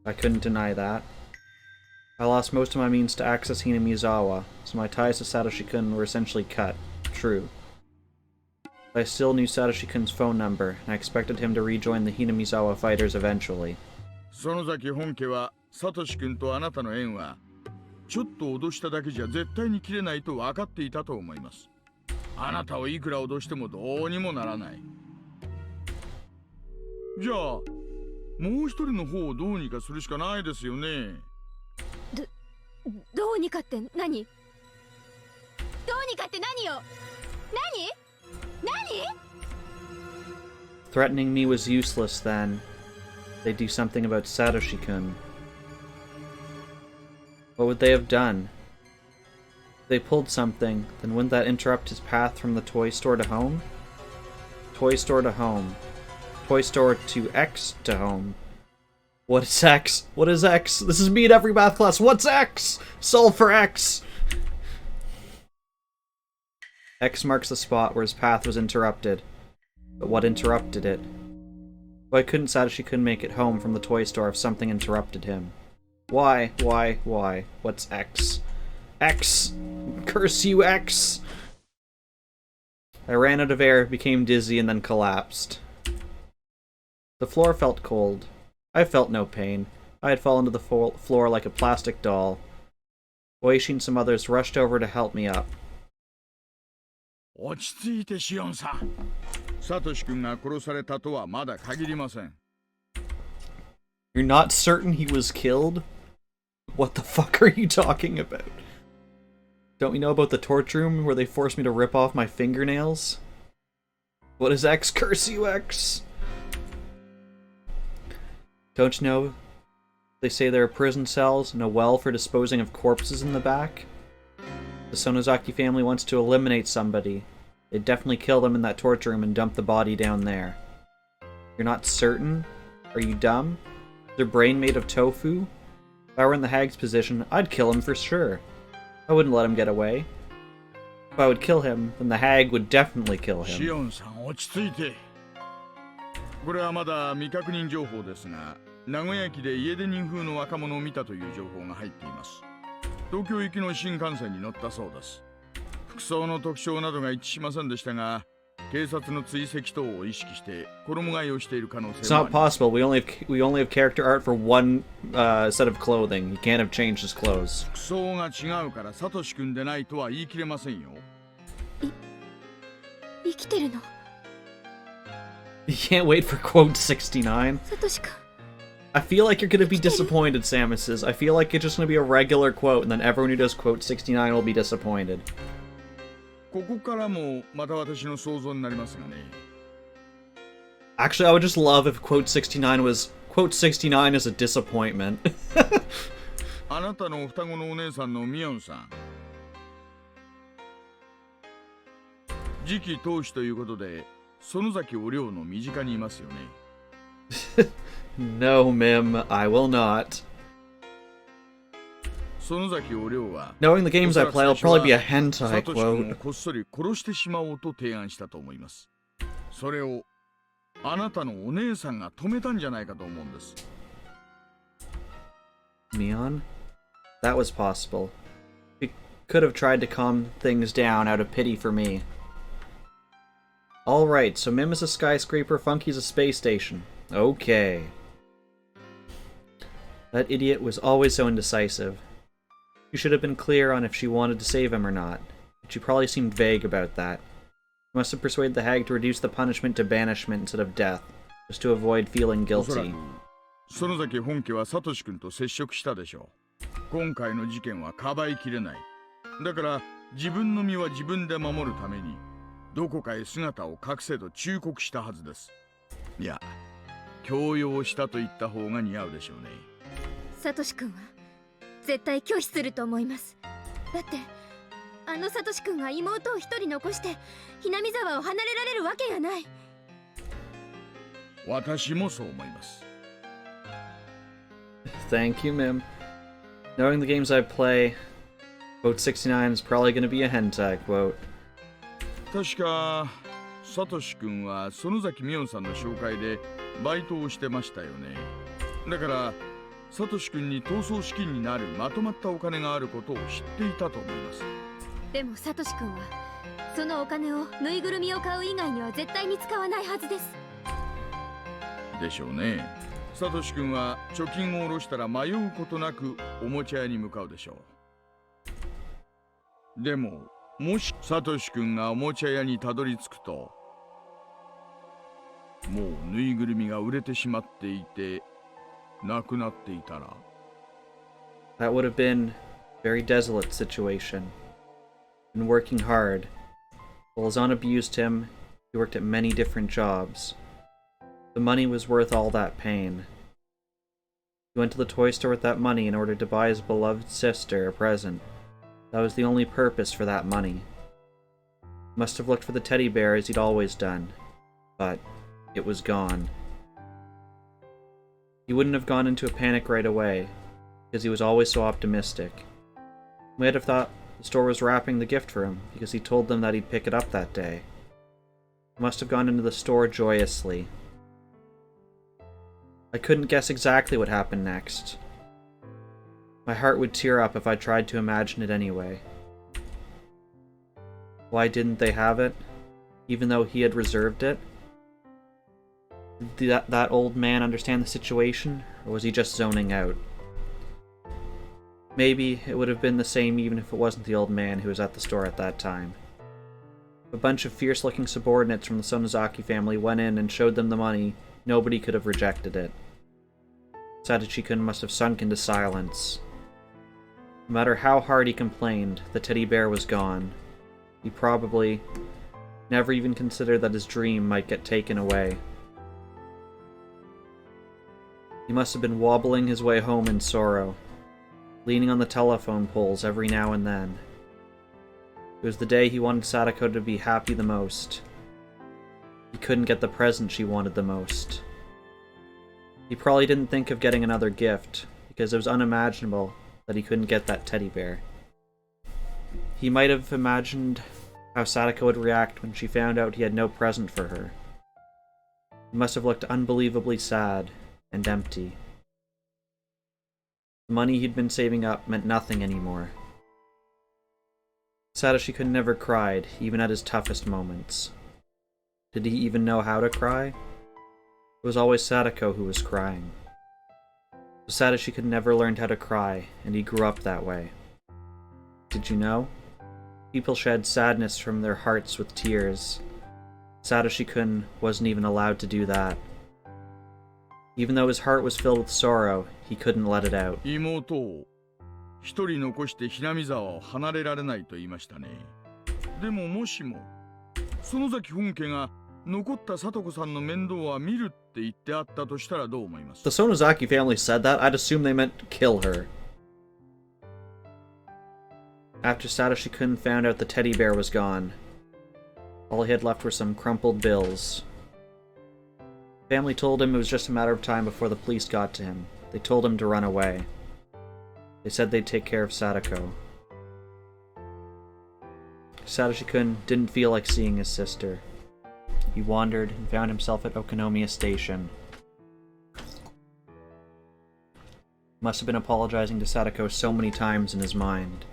S1: I couldn't deny that. I lost most of my means to access Hinamizawa, so my ties to Satoshi-kun were essentially cut. True. But I still knew Satoshi-kun's phone number, and I expected him to rejoin the Hinamizawa fighters eventually.
S5: 園崎本家はサトシ君とあなたの縁はちょっと脅しただけじゃ絶対に切れないと分かっていたと思います。あなたをいくら脅してもどうにもならない。じゃあもう一人の方をどうにかするしかないですよね。
S3: どうにかって何？どうにかって何よ？何？
S1: Threatening me was useless then. They'd do something about Satoshi-kun. What would they have done? If they pulled something, then wouldn't that interrupt his path from the toy store to home? Toy store to home. Toy store to X to home. What is X? What is X? This is me in every math class. What's X? Solve for X! X marks the spot where his path was interrupted. But what interrupted it? Why couldn't Satoshi-kun make it home from the toy store if something interrupted him? Why? What's X? X! Curse you, X! I ran out of air, became dizzy, and then collapsed. The floor felt cold. I felt no pain. I had fallen to the floor like a plastic doll. Oishi and some others rushed over to help me up.
S5: 落ち着いてシオンさん。サトシ君が殺されたとはまだ限りません。
S1: You're not certain he was killed? What the fuck are you talking about? Don't we know about the torture room where they forced me to rip off my fingernails? What is X? Curse you, X! Don't you know they say there are prison cells and a well for disposing of corpses in the back? The Sonozaki family wants to eliminate somebody. They'd definitely kill them in that torture room and dump the body down there. You're not certain? Are you dumb? Is their brain made of tofu? If I were in the hag's position, I'd kill him for sure. I wouldn't let him get away. If I would kill him, then the hag would definitely kill him.
S5: シオンさん落ち着いて。これはまだ未確認情報ですが、名古屋駅でイエデニン風の若者を見たという情報が入っています。東京行きの新幹線に乗ったそうです。服装の特徴などが一致しませんでしたが、警察の追跡等を意識して衣替えをしている可能性
S1: It's not possible. We only have character art for one set of clothing. He can't have changed his clothes.
S5: 服装が違うからサトシ君でないとは言い切れませんよ。
S3: 生きてるの？
S1: You can't wait for quote 69.
S3: サトシ君。
S1: I feel like you're gonna be disappointed, Samus says. I feel like it's just gonna be a regular quote, and then everyone who does quote 69 will be disappointed.
S5: ここからもまた私の想像になりますがね。
S1: Actually, I would just love if quote 69 was quote 69 is a disappointment.
S5: あなたの双子のお姉さんのミオンさん。次期当主ということで、園崎お涼の身近にいますよね。
S1: No, Mim, I will not.
S5: 園崎お涼は
S1: Knowing the games I play, it'll probably be a
S5: サ
S1: hentai
S5: トシ君を
S1: quote.
S5: こっそり殺してしまおうと提案したと思います。それをあなたのお姉さんが止めたんじゃないかと思うんです。
S1: Mion? That was possible. He could have tried to calm things down out of pity for me. Alright, so Mim is a skyscraper, Funky's a space station. Okay. That idiot was always so indecisive. She should have been clear on if she wanted to save him or not, but she probably seemed vague about that. She must have persuaded the hag to reduce the punishment to banishment instead of death, just to avoid feeling
S5: おそらく
S1: guilty.
S5: 園崎本家はサトシ君と接触したでしょう。今回の事件はかばいきれない。だから自分の身は自分で守るためにどこかへ姿を隠せと忠告したはずです。いや、強要したと言った方が似合うでしょうね。
S3: サトシ君は絶対拒否すると思います。だってあのサトシ君が妹を一人残してひなみ沢を離れられるわけがない。
S5: 私もそう思います。
S1: Thank you, Mim. Knowing the games I play, quote 69 is probably going to be a hentai quote.
S5: 確かサトシ君は園崎美音さんの紹介でバイトをしてましたよね。だからサトシ君に逃走資金になるまとまったお金があることを知っていたと思います。
S3: でもサトシ君はそのお金をぬいぐるみを買う以外には絶対に使わないはずです。
S5: でしょうね。サトシ君は貯金を下ろしたら迷うことなくおもちゃ屋に向かうでしょう。でももしサトシ君がおもちゃ屋にたどり着くと、もうぬいぐるみが売れてしまっていてなくなっていたら。
S1: That would have been a very desolate situation. Been working hard. While his aunt abused him, he worked at many different jobs. The money was worth all that pain. He went to the toy store with that money in order to buy his beloved sister a present. That was the only purpose for that money. He must have looked for the teddy bear as he'd always done, but it was gone. He wouldn't have gone into a panic right away, because he was always so optimistic. He might have thought the store was wrapping the gift for him, because he told them that he'd pick it up that day. He must have gone into the store joyously. I couldn't guess exactly what happened next. My heart would tear up if I tried to imagine it anyway. Why didn't they have it, even though he had reserved it? Did that old man understand the situation, or was he just zoning out? Maybe it would have been the same even if it wasn't the old man who was at the store at that time. A bunch of fierce-looking subordinates from the Sonozaki family went in and showed them the money. Nobody could have rejected it. Satoshi-kun must have sunk into silence. No matter how hard he complained, the teddy bear was gone. He probably never even considered that his dream might get taken away. He must have been wobbling his way home in sorrow, leaning on the telephone poles every now and then. It was the day he wanted Sadako to be happy the most. He couldn't get the present she wanted the most. He probably didn't think of getting another gift, because it was unimaginable that he couldn't get that teddy bear. He might have imagined how Sadako would react when she found out he had no present for her. He must have looked unbelievably sad and empty. The money he'd been saving up meant nothing anymore. Satoshi could never cried, even at his toughest moments. Did he even know how to cry? It was always Sadako who was crying. So Satoshi could never learned how to cry, and he grew up that way. Did you know? People shed sadness from their hearts with tears. Satoshi-kun wasn't even allowed to do that. Even though his heart was filled with sorrow, he couldn't let it out.
S5: 妹を一人残してひなみ沢を離れられないと言いましたね。でももしも園崎本家が残った聡子さんの面倒は見るって言ってあったとしたらどう思います？
S1: The Sonozaki family said that. I'd assume they meant kill her. After Satoshi-kun found out the teddy bear was gone, all he had left were some crumpled bills. The family told him it was just a matter of time before the police got to him. They told him to run away. They said they'd take care of Sadako. Satoshi-kun didn't feel like seeing his sister. He wandered and found himself at Okonomiya Station. Must have been apologizing to Sadako so many times in his mind.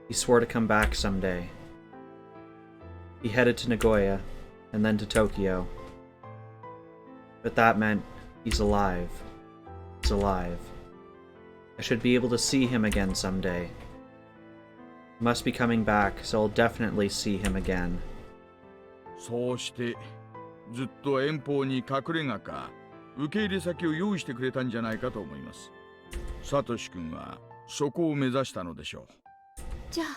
S1: He swore to come back someday. He headed to Nagoya, and then to Tokyo. But that meant he's alive. He's alive. I should be able to see him again someday. He must be coming back, so I'll definitely see him again.
S5: そうしてずっと遠方に隠れ家か受け入れ先を用意してくれたんじゃないかと思います。サトシ君はそこを目指したのでしょう。
S3: じゃあ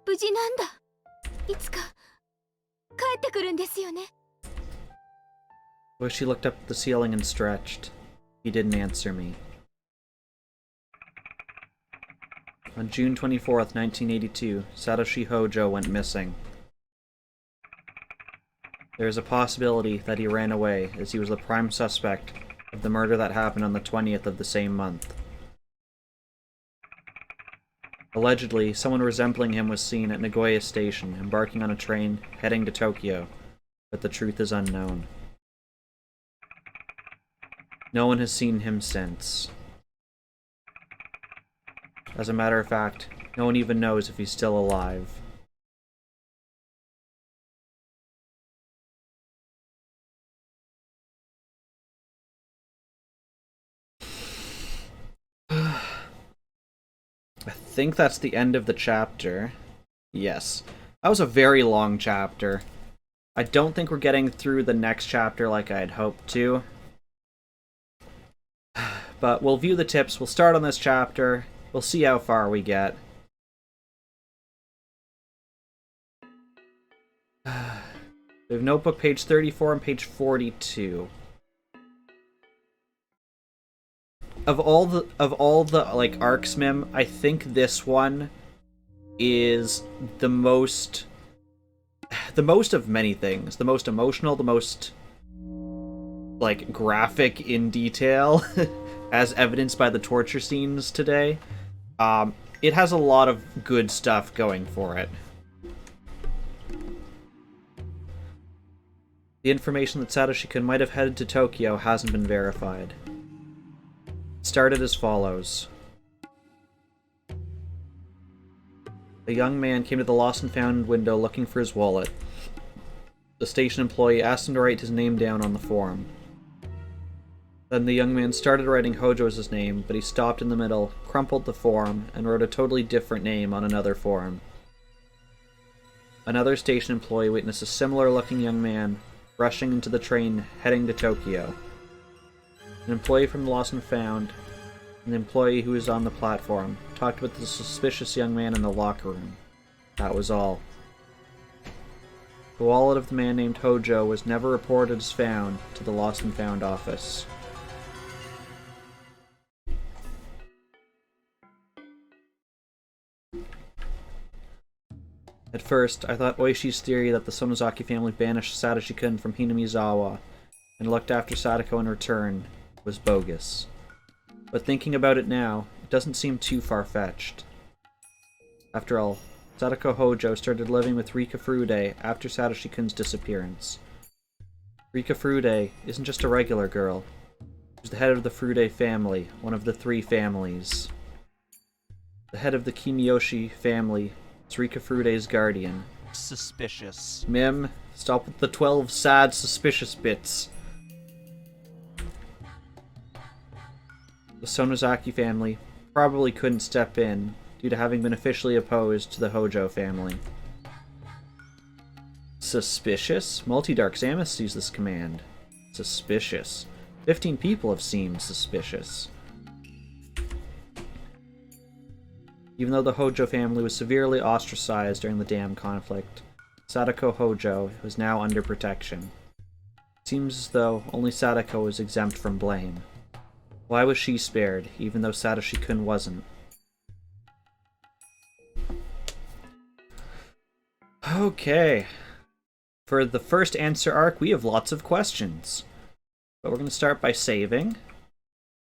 S3: 無事なんだ。いつか帰ってくるんですよね。
S1: She looked up at the ceiling and stretched. He didn't answer me. On June 24th, 1982, Satoshi Hojo went missing. There is a possibility that he ran away, as he was the prime suspect of the murder that happened on the 20th of the same month. Allegedly, someone resembling him was seen at Nagoya Station, embarking on a train heading to Tokyo, but the truth is unknown. No one has seen him since. As a matter of fact, no one even knows if he's still alive. I think that's the end of the chapter. Yes. That was a very long chapter. I don't think we're getting through the next chapter like I had hoped to. But we'll view the tips. We'll start on this chapter. We'll see how far we get. We have notebook page 34 and page 42. Of all the like arcs, Mim, I think this one is the most of many things. The most emotional, the most like graphic in detail, as evidenced by the torture scenes today. It has a lot of good stuff going for it. The information that Satoshi-kun might have headed to Tokyo hasn't been verified. It started as follows. A young man came to the lost and found window looking for his wallet. The station employee asked him to write his name down on the form. Then the young man started writing Hojo as his name, but he stopped in the middle, crumpled the form, and wrote a totally different name on another form. Another station employee witnessed a similar-looking young man rushing into the train heading to Tokyo. An employee from the Lost and Found, and the employee who was on the platform, talked with the suspicious young man in the locker room. That was all. The wallet of the man named Hojo was never reported as found to the Lost and Found office. At first, I thought Oishi's theory that the Sonozaki family banished Satoshi-kun from Hinamizawa and looked after Sadako in return was bogus. But thinking about it now, it doesn't seem too far-fetched. After all, Sadako Hojo started living with Rika Furude after Satoshi-kun's disappearance. Rika Furude isn't just a regular girl. She's the head of the Furude family, one of the 3 families. The head of the Kimiyoshi family is Rika Furude's guardian.
S6: Suspicious.
S1: Mim, stop with the 12 sad, suspicious bits. The Sonozaki family probably couldn't step in due to having been officially opposed to the Hojo family. Suspicious? Multi-Dark Samus sees this command. Suspicious. 15 people have seemed suspicious. Even though the Hojo family was severely ostracized during the dam conflict, Sadako Hojo was now under protection. It seems as though only Sadako was exempt from blame. Why was she spared, even though Satoshi-kun wasn't? Okay. For the first answer arc, we have lots of questions. But we're going to start by saving.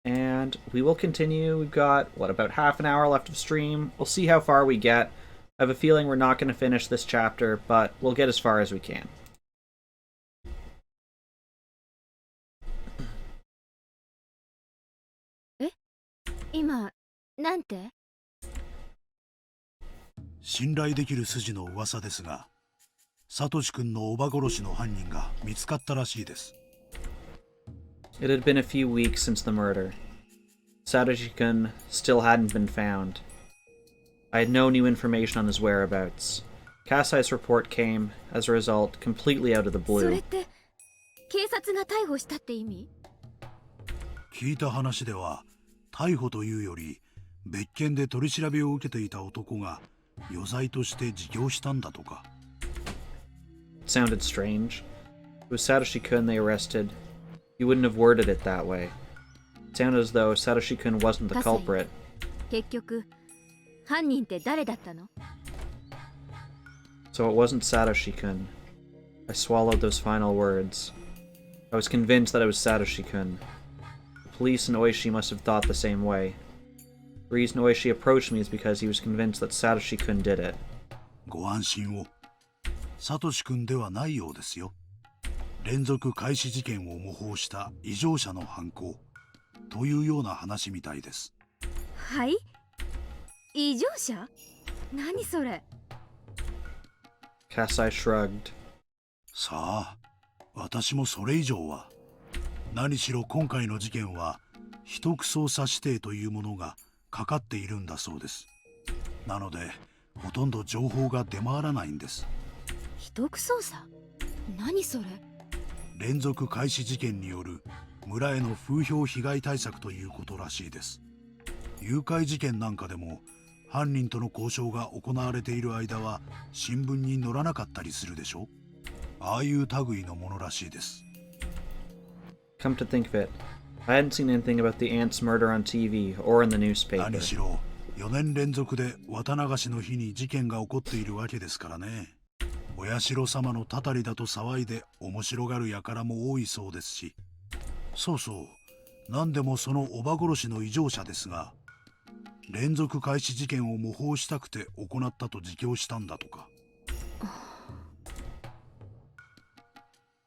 S1: And we will continue. We've got, about half an hour left of stream. We'll see how far we get. I have a feeling we're not going to finish this chapter, but we'll get as far as we can.
S3: Ima, なんて?
S2: 信頼できる筋の噂ですが、サトシ君の叔母殺しの犯人が見つかったらしいです。
S1: It had been a few weeks since the murder. Satoshi-kun still hadn't been found. I had no new information on his whereabouts. Kasai's report came, as a result, completely out of the
S3: それっ
S1: blue.
S3: て警察が逮捕したって意味?
S2: 聞いた話では、逮捕というより別件で取り調べを受けていた男が余罪として自供したんだとか。
S1: It sounded strange. It was Satoshi-kun they arrested. He wouldn't have worded it that way. It sounded as though Satoshi-kun wasn't the culprit.
S3: 結局犯人って誰だったの?
S1: So it wasn't Satoshi-kun. I swallowed those final words. I was convinced that it was Satoshi-kun. The police and Oishi must have thought the same way. The reason Oishi approached me is because he was convinced that Satoshi-kun did it.
S2: ご安心を。サトシ君ではないようですよ。連続開始事件を模倣した異常者の犯行というような話みたいです。
S3: はい？異常者？何それ？
S1: Kasai shrugged.
S2: さあ、私もそれ以上は。何しろ今回の事件は秘匿捜査指定というものがかかっているんだそうです。なのでほとんど情報が出回らないんです。
S3: 秘匿捜査？何それ？
S2: 連続開始事件による村への風評被害対策ということらしいです。誘拐事件なんかでも犯人との交渉が行われている間は新聞に載らなかったりするでしょ。ああいう類のものらしいです。
S1: Come to think of it, I hadn't seen anything about the aunt's murder on TV or in the newspaper.
S2: 何しろ4年連続で綿流しの日に事件が起こっているわけですからね。お社様のたたりだと騒いで面白がる輩も多いそうですし。そうそう、何でもそのおば殺しの異常者ですが、連続開始事件を模倣したくて行ったと自供したんだとか。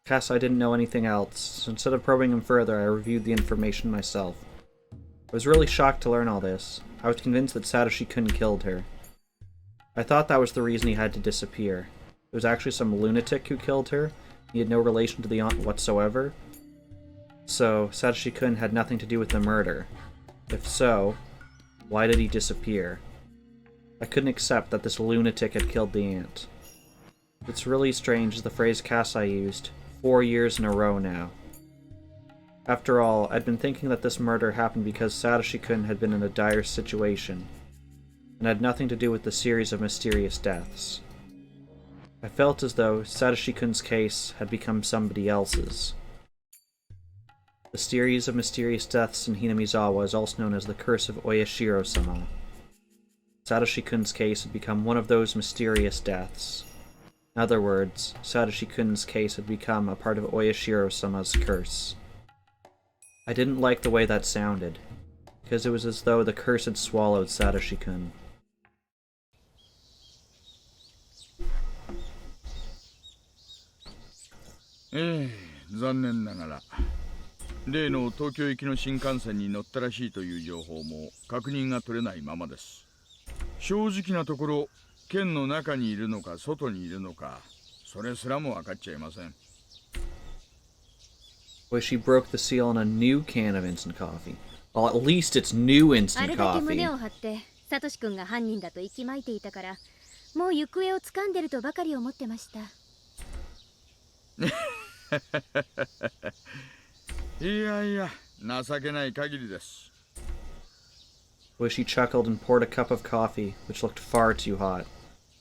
S1: Cass, I didn't know anything else, so instead of probing him further, I reviewed the information myself. I was really shocked to learn all this. I was convinced that Satoshi-kun killed her. I thought that was the reason he had to disappear. It was actually some lunatic who killed her. He had no relation to the aunt whatsoever. So, Satoshi-kun had nothing to do with the murder. If so, why did he disappear? I couldn't accept that this lunatic had killed the aunt. It's really strange is the phrase Kasai used. 4 years in a row now. After all, I'd been thinking that this murder happened because Satoshi-kun had been in a dire situation, and had nothing to do with the series of mysterious deaths. I felt as though Satoshi-kun's case had become somebody else's. The series of mysterious deaths in Hinamizawa is also known as the Curse of Oyashiro-sama. Satoshi-kun's case had become one of those mysterious deaths. In other words, Satoshi-kun's case had become a part of Oyashiro-sama's curse. I didn't like the way that sounded, because it was as though the curse had swallowed Satoshi-kun.
S5: 残念ながら例の東京行きの新幹線に乗ったらしいという情報も確認が取れないままです。正直なところ県の中にいるのか外にいるのかそれすらも分かっちゃいません。
S1: Well, she broke the seal on a new can of instant coffee. Well, at least it's new
S3: あ
S1: instant
S3: れだけ
S1: coffee.
S3: 胸を張ってサトシ君が犯人だと息巻いていたから、もう行方を掴んでるとばかり思ってました。
S5: いやいや情けない限りです。
S1: Well, she chuckled and poured a cup of coffee, which looked far too hot.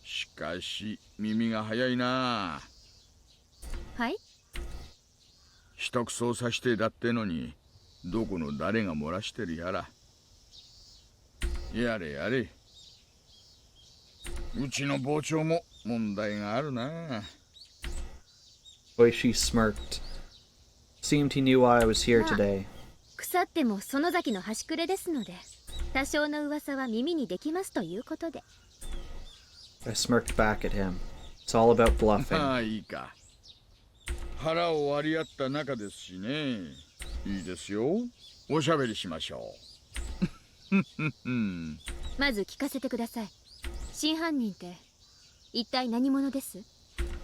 S5: しかし耳が早いな。
S3: はい？
S5: 秘匿捜査指定だってのにどこの誰が漏らしてるやら。やれやれ。うちの傍聴も問題があるな。
S1: Well, she smirked. Seemed he knew why I was here today.
S3: 腐っても園崎の端くれですので、多少の噂は耳にできますということで。
S1: I smirked back at him. It's all about
S5: ま
S1: bluffing.
S5: あいいか。腹を割り合った仲ですしね。いいですよ。おしゃべりしましょう。
S3: まず聞かせてください。真犯人って一体何者です？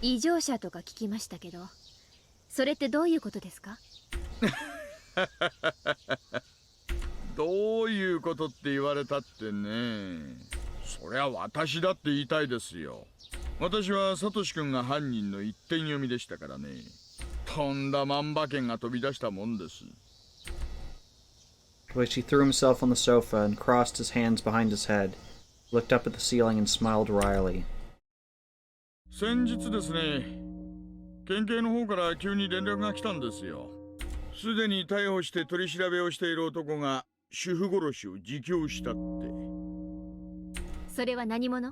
S3: 異常者とか聞きましたけど、それってどういうことですか？
S5: どういうことって言われたってね。そりゃ私だって言いたいですよ。私はサトシ君が犯人の一点読みでしたからね。とんだ万馬券が飛び出したもんです。
S1: Well, she threw himself on the sofa and crossed his hands behind his head, looked up at the ceiling and smiled wryly.
S5: 先日ですね、県警の方から急に連絡が来たんですよ。すでに逮捕して取り調べをしている男が主婦殺しを自供したって。
S3: それは何者？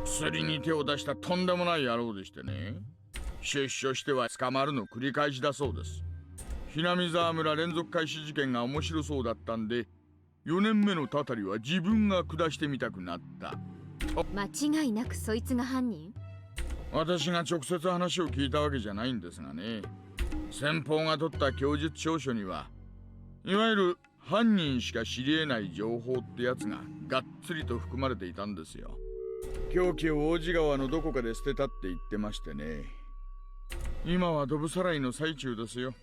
S5: 薬に手を出したとんでもない野郎でしてね。出所しては捕まるの繰り返しだそうです。ひなみ沢村連続開始事件が面白そうだったんで、4年目のたたりは自分が下してみたくなった。
S3: 間違いなくそいつが犯人？
S5: 私が直接話を聞いたわけじゃないんですがね。先方が取った供述調書には、いわゆる犯人しか知り得ない情報ってやつががっつりと含まれていたんですよ。凶器を王子川のどこかで捨てたって言ってましてね。今はドブさらいの最中ですよ。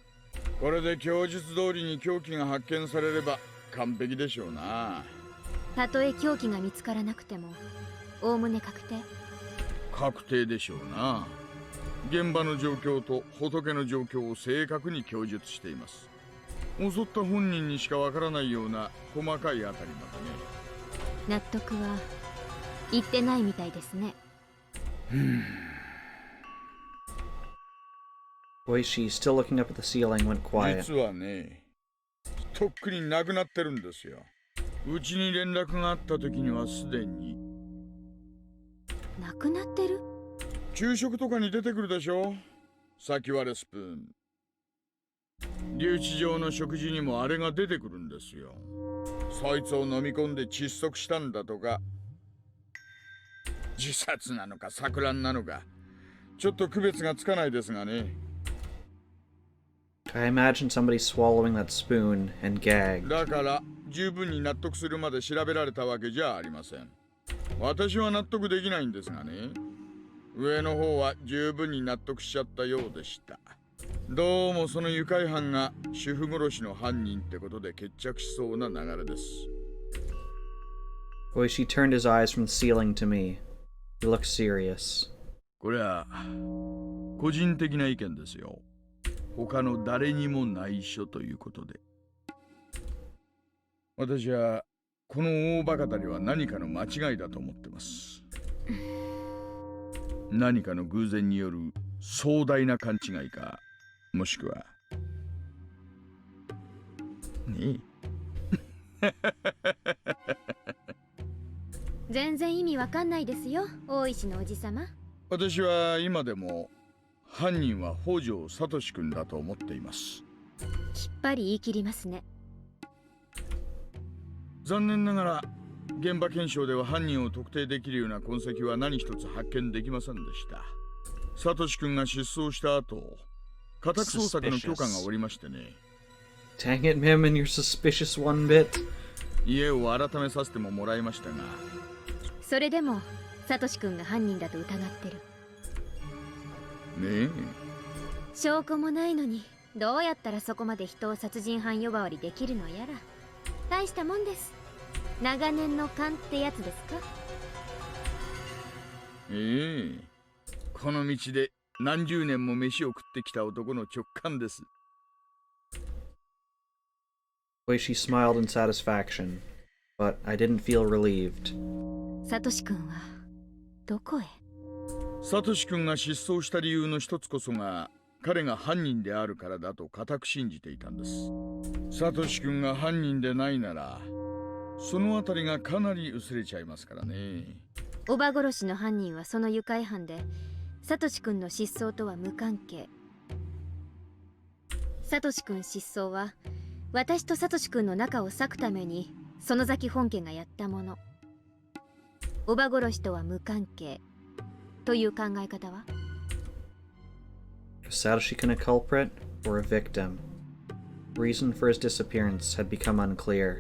S5: これで供述通りに凶器が発見されれば完璧でしょうな。
S3: たとえ凶器が見つからなくてもおおむね確定？
S5: 確定でしょうな。現場の状況と仏の状況を正確に供述しています。襲った本人にしかわからないような細かいあたりまでね。
S3: 納得は言ってないみたいですね。
S1: Oishi, still looking up at the ceiling, went quiet.
S5: 実はね、とっくに亡くなってるんですよ。うちに連絡があった時にはすでに。
S3: 亡くなってる？
S5: 昼食とかに出てくるでしょ、先割れスプーン。留置場の食事にもあれが出てくるんですよ。そいつを飲み込んで窒息したんだとか、自殺なのか錯乱なのか、ちょっと区別がつかないですがね。
S1: I imagine somebody swallowing that spoon and gagged.
S5: だから十分に納得するまで調べられたわけじゃありません。私は納得できないんですがね。上の方は十分に納得しちゃったようでした。どうもその愉快犯が主婦殺しの犯人ってことで決着しそうな流れです。
S1: Oishi turned his eyes from the ceiling to me. He looked serious.
S5: これは個人的な意見ですよ。他の誰にも内緒ということで。私はこの大バカたりは何かの間違いだと思ってます。何かの偶然による壮大な勘違いか、もしくはねえ
S3: 全然意味わかんないですよ、大石のおじさま。
S5: 私は今でも犯人は北条聡君だと思っています。
S3: きっぱり言い切りますね。
S5: 残念ながら現場検証では犯人を特定できるような痕跡は何一つ発見できませんでした。サトシ君が失踪した後、家宅捜索の許可が下りましてね。
S1: Dang it, Mim, and you're suspicious one bit.
S5: 家を改めさせてももらいましたが。
S3: それでもサトシ君が犯人だと疑ってる。
S5: ねえ。
S3: 証拠もないのにどうやったらそこまで人を殺人犯呼ばわりできるのやら。大したもんです。長年の勘ってやつですか？
S5: ええ、この道で何十年も飯を食ってきた男の直感です。
S1: Oishi smiled in satisfaction, but I didn't feel relieved.
S3: サトシ君はどこへ？
S5: サトシ君が失踪した理由の一つこそが彼が犯人であるからだと固く信じていたんです。サトシ君が犯人でないならそのあたりがかなり薄れちゃいますからね。
S3: おば殺しの犯人はその愉快犯で、サトシ君の失踪とは無関係。サトシ君失踪は私とサトシ君の仲を裂くために園崎本家がやったもの。おば殺しとは無関係という考え方は？
S1: Was Satoshi-kun a culprit or a victim? Reason for his disappearance had become unclear.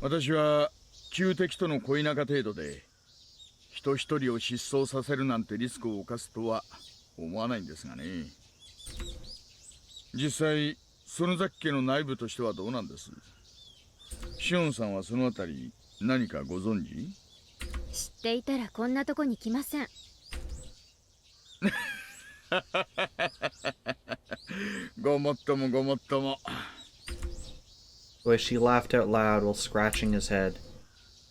S5: 私は旧敵との恋仲程度で人一人を失踪させるなんてリスクを冒すとは思わないんですがね。実際園崎家の内部としてはどうなんです？シオンさんはそのあたり何かご存知？
S3: 知っていたらこんなとこに来ません。
S5: ごもっともごもっとも。
S1: Oishi laughed out loud while scratching his head.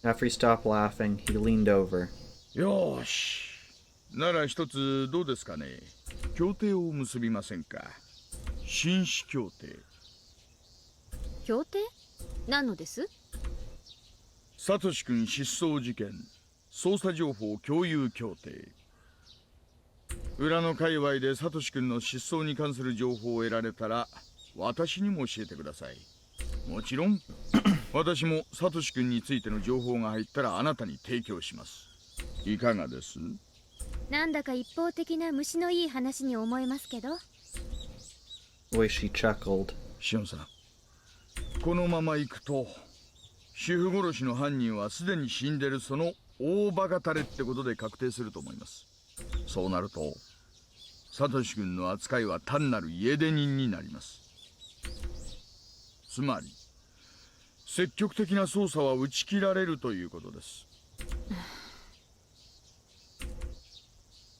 S1: After he stopped laughing, he leaned over.
S5: よーし。なら一つどうですかね。協定を結びませんか。紳士協定。
S3: 協定？何のです？
S5: サトシ君失踪事件、捜査情報共有協定。裏の界隈でサトシ君の失踪に関する情報を得られたら私にも教えてください。もちろん私もサトシ君についての情報が入ったらあなたに提供します。いかがです？
S3: なんだか一方的な虫のいい話に思えますけど。
S1: Oishi chuckled.
S5: シオンさん、このまま行くと主婦殺しの犯人はすでに死んでるその大バカタレってことで確定すると思います。そうなるとサトシ君の扱いは単なる家出人になります。つまり積極的な捜査は打ち切られるということです。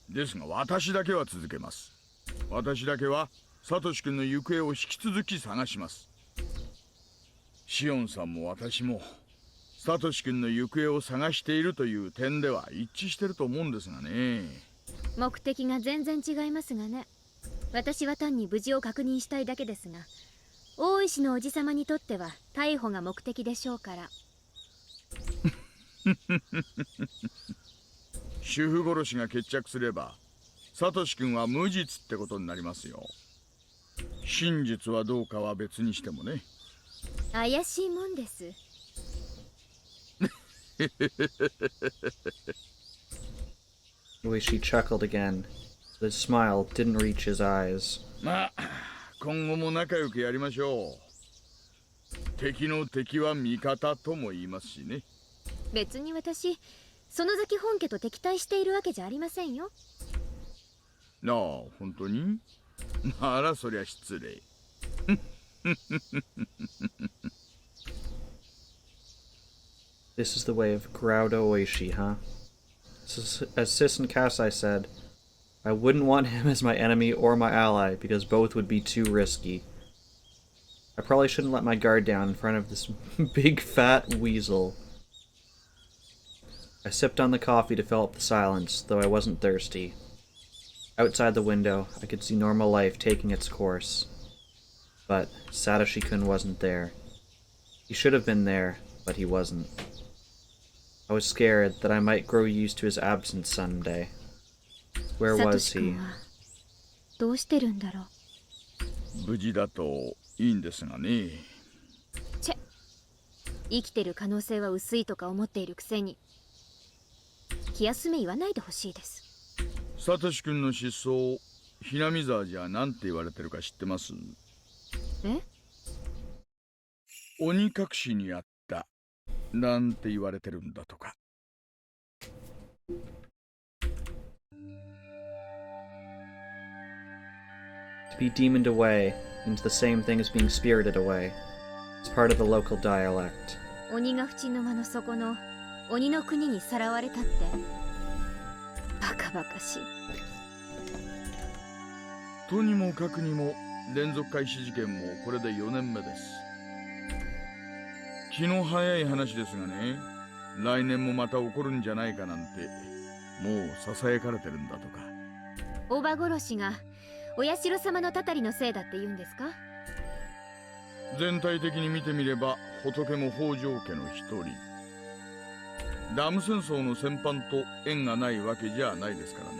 S5: ですが私だけは続けます。私だけはサトシ君の行方を引き続き探します。シオンさんも私もサトシ君の行方を探しているという点では一致してると思うんですがね。
S3: 目的が全然違いますがね。私は単に無事を確認したいだけですが、大石のおじさまにとっては逮捕が目的でしょうから。
S5: 主婦殺しが決着すればサトシ君は無実ってことになりますよ。真実はどうかは別にしてもね。
S3: 怪しいもんです。
S1: Oishi chuckled again. The smile didn't reach his eyes.
S5: まあ今後も仲良くやりましょう。敵の敵は味方とも言いますしね。
S3: 別に私、園崎本家と敵対しているわけじゃありませんよ。
S5: なあ、本当に？ならそりゃ失礼。
S1: This is the way of Graudo Oishi, huh? As Sis and Kasai said, I wouldn't want him as my enemy or my ally because both would be too risky. I probably shouldn't let my guard down in front of this big fat weasel. I sipped on the coffee to fill up the silence, though I wasn't thirsty. Outside the window, I could see normal life taking its course. But Satoshi-kun wasn't there. He should have been there, but he wasn't. I was scared that I might grow used to his absence someday. Where was he?
S3: どうしてるんだろう。
S5: 無事だといいんですがね。
S3: チェ、生きてる可能性は薄いとか思っているくせに気休め言わないでほしいです。
S5: サトシ君の失踪、ひなみ沢じゃ何て言われてるか知ってます？
S3: え？
S5: 鬼隠しにあったなんて言われてるんだとか。
S1: To be demoned away means the same thing as being spirited away. It's part of the local dialect.
S3: 鬼が淵の間の底の鬼の国にさらわれたってバカバカしい。
S5: とにもかくにも連続開始事件もこれで4年目です。気の早い話ですがね、来年もまた起こるんじゃないかなんてもうささやかれてるんだとか。
S3: おば殺しがお社様のたたりのせいだって言うんですか？
S5: 全体的に見てみれば仏も北条家の一人。ダム戦争の戦犯と縁がないわけじゃないですからね。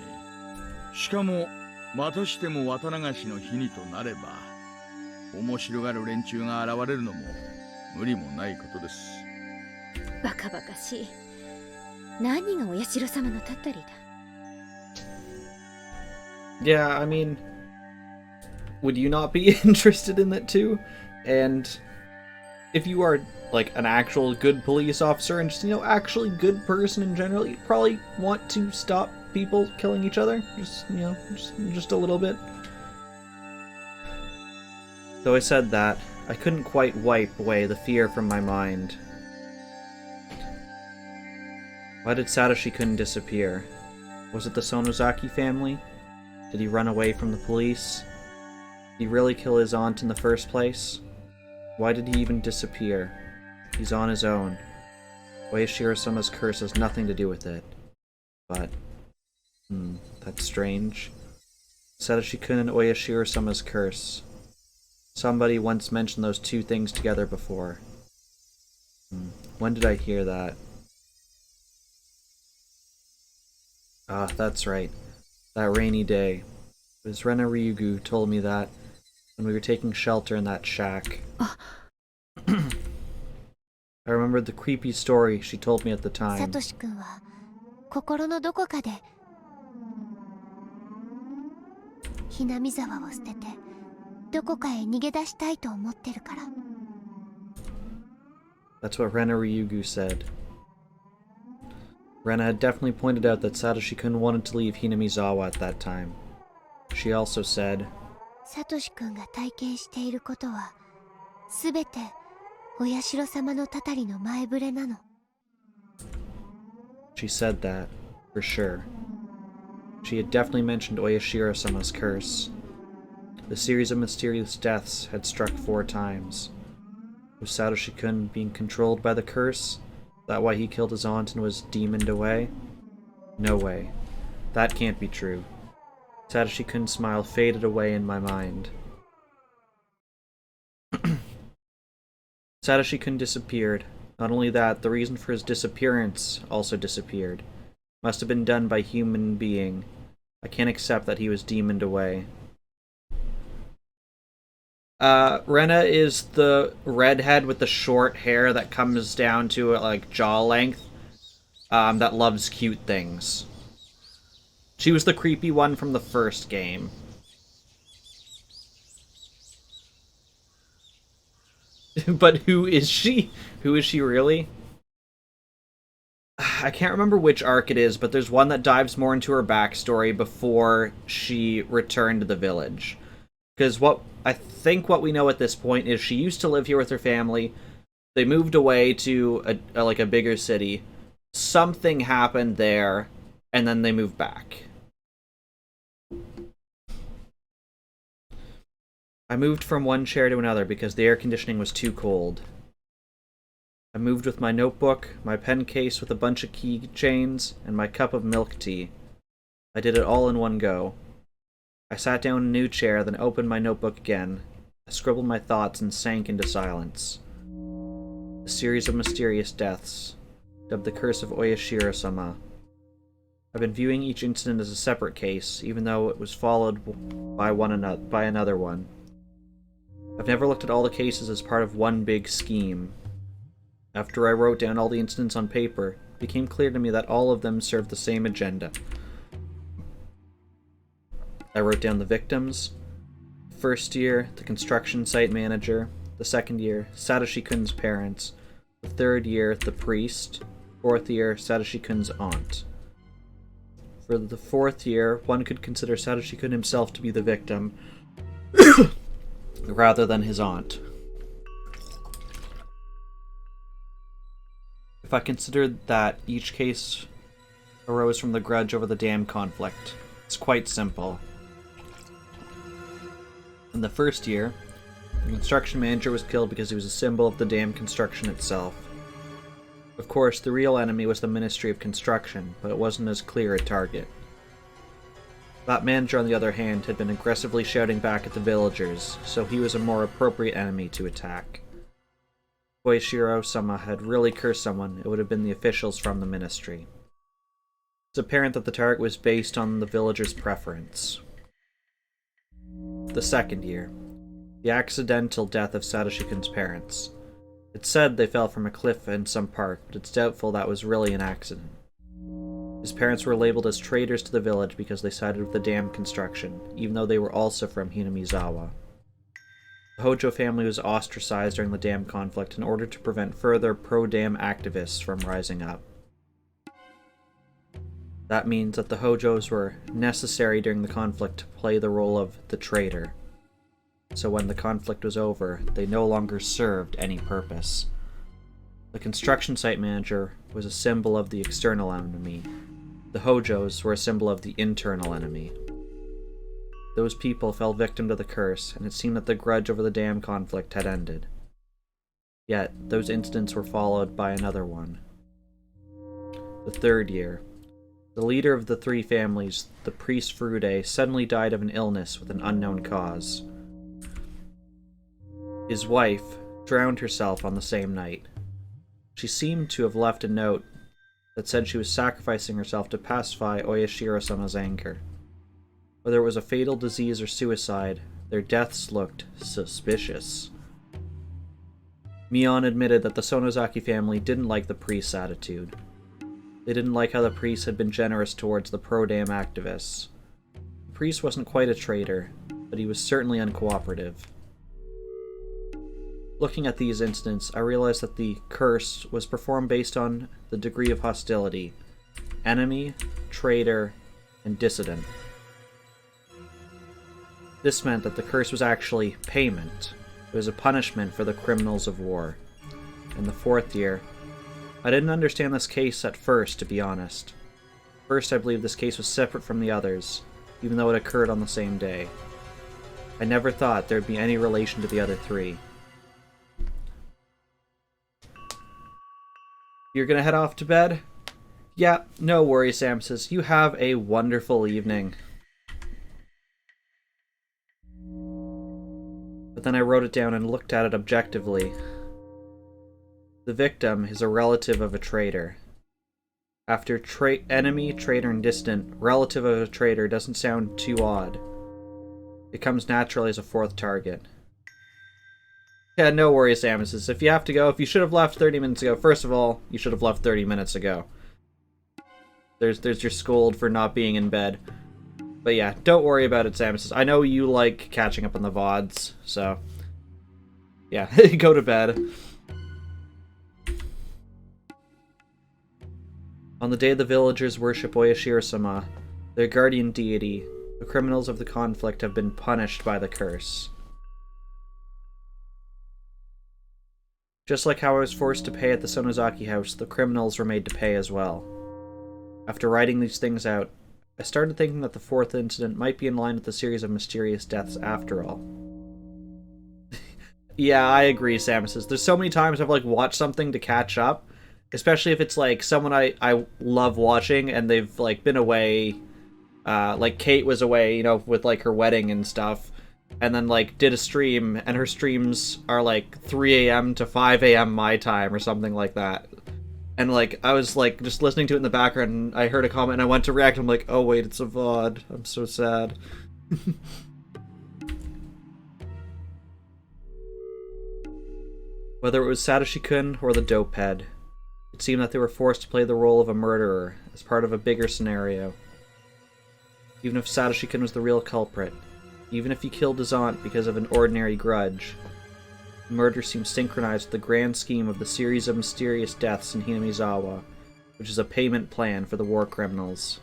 S5: しかもまたしても綿流しの日にとなれば面白がる連中が現れるのも無理もないことです。
S3: バカバカしい。何がお社様のたたりだ。
S1: Yeah, I mean, would you not be interested in that too? And if you are like an actual good police officer and just, actually good person in general, you'd probably want to stop people killing each other. Just a little bit. Though I said that, I couldn't quite wipe away the fear from my mind. Why did Satoshi-kun disappear? Was it the Sonozaki family? Did he run away from the police? Did he really kill his aunt in the first place? Why did he even disappear? He's on his own. Oishiro-sama's curse has nothing to do with it. But, that's strange. Satoshi-kun and Oishiro-sama's curse. Somebody once mentioned those two things together before. When did I hear that? Ah, that's right. That rainy day. It was Rena Ryugu told me that when we were taking shelter in that shack. I remembered the creepy story she told me at the
S3: サ
S1: time.
S3: トシ君は心のどこかでひなみ沢を捨ててどこかへ逃げ出したいと思ってるから。
S1: That's what Rena Ryugu said. Rena had definitely pointed out that Satoshi-kun wanted to leave Hinamizawa at that time. She also said,
S3: サトシ君が体験していることはすべてお社様のたたりの前触れなの。
S1: she said that, for sure. She had definitely mentioned Oyashiro-sama's curse. The series of mysterious deaths had struck 4 times. Was Satoshi-kun being controlled by the curse? Is that why he killed his aunt and was demoned away? No way. That can't be true. Satoshi-kun's smile faded away in my mind. Satoshi-kun disappeared. Not only that, the reason for his disappearance also disappeared. Must have been done by human being. I can't accept that he was demoned away. Rena is the redhead with the short hair that comes down to like jaw length. That loves cute things. She was the creepy one from the first game. But who is she? Who is she really? I can't remember which arc it is, but there's one that dives more into her backstory before she returned to the village. Because I think what we know at this point is she used to live here with her family. They moved away to a bigger city. Something happened there, and then they moved back. I moved from one chair to another because the air conditioning was too cold. I moved with my notebook, my pen case with a bunch of keychains, and my cup of milk tea. I did it all in one go. I sat down in a new chair, then opened my notebook again. I scribbled my thoughts and sank into silence. A series of mysterious deaths, dubbed the Curse of Oyashiro-sama. I've been viewing each incident as a separate case, even though it was followed by another one. I've never looked at all the cases as part of one big scheme. After I wrote down all the incidents on paper, it became clear to me that all of them served the same agenda. I wrote down the victims. First year, the construction site manager. The second year, Satoshi-kun's parents. The third year, the priest. Fourth year, Satoshi-kun's aunt. For the fourth year, one could consider Satoshi-kun himself to be the victim, rather than his aunt. If I considered that each case arose from the grudge over the dam conflict, it's quite simple. In the first year, the construction manager was killed because he was a symbol of the dam construction itself. Of course, the real enemy was the Ministry of Construction, but it wasn't as clear a target. That manager, on the other hand, had been aggressively shouting back at the villagers, so he was a more appropriate enemy to attack. If Oyashiro-sama had really cursed someone, it would have been the officials from the ministry. It's apparent that the target was based on the villagers' preference. The second year. The accidental death of Satoshi-kun's parents. It's said they fell from a cliff in some park, but it's doubtful that was really an accident. His parents were labeled as traitors to the village because they sided with the dam construction, even though they were also from Hinamizawa. The Hojo family was ostracized during the dam conflict in order to prevent further pro-dam activists from rising up. That means that the Hojos were necessary during the conflict to play the role of the traitor. So when the conflict was over, they no longer served any purpose. The construction site manager was a symbol of the external enemy. The Hojos were a symbol of the internal enemy. Those people fell victim to the curse, and it seemed that the grudge over the dam conflict had ended. Yet, those incidents were followed by another one. The third year. The leader of the three families, the priest Furude, suddenly died of an illness with an unknown cause. His wife drowned herself on the same night. She seemed to have left a note that said she was sacrificing herself to pacify Oyashiro-sama's anger. Whether it was a fatal disease or suicide, their deaths looked suspicious. Mion admitted that the Sonozaki family didn't like the priest's attitude. They didn't like how the priest had been generous towards the pro-dam activists. The priest wasn't quite a traitor, but he was certainly uncooperative. Looking at these incidents, I realized that the curse was performed based on the degree of hostility: enemy, traitor, and dissident. This meant that the curse was actually payment. It was a punishment for the criminals of war. In the 4th year, I didn't understand this case at first, to be honest. First, I believed this case was separate from the others, even though it occurred on the same day. I never thought there'd be any relation to the other 3. You're gonna head off to bed? Yeah, no worries, Samsis. You have a wonderful evening. But then I wrote it down and looked at it objectively. The victim is a relative of a traitor. After enemy, traitor, and distant, relative of a traitor doesn't sound too odd. It comes naturally as a 4th target. Yeah, no worries, Samus. If you have to go, if you should have left 30 minutes ago, first of all, you should have left 30 minutes ago. There's your scold for not being in bed. But yeah, don't worry about it, Samus. I know you like catching up on the VODs, so... yeah, go to bed. On the day the villagers worship Oyashiro-sama, their guardian deity, the criminals of the conflict have been punished by the curse. Just like how I was forced to pay at the Sonozaki house, the criminals were made to pay as well. After writing these things out, I started thinking that the 4th incident might be in line with the series of mysterious deaths after all. Yeah, I agree, Samus. There's so many times I've watched something to catch up, especially if it's someone I love watching and they've been away. Kate was away, with her wedding and stuff. And then, did a stream, and her streams are, 3 a.m. to 5 a.m. my time, or something like that. And, I was, just listening to it in the background, and I heard a comment, and I went to react, and I'm like, oh, wait, it's a VOD. I'm so sad. Whether it was Satoshi-kun or the dope head, it seemed that they were forced to play the role of a murderer, as part of a bigger scenario. Even if Satoshi-kun was the real culprit, even if he killed his aunt because of an ordinary grudge, the murder seems synchronized with the grand scheme of the series of mysterious deaths in Hinamizawa, which is a payment plan for the war criminals.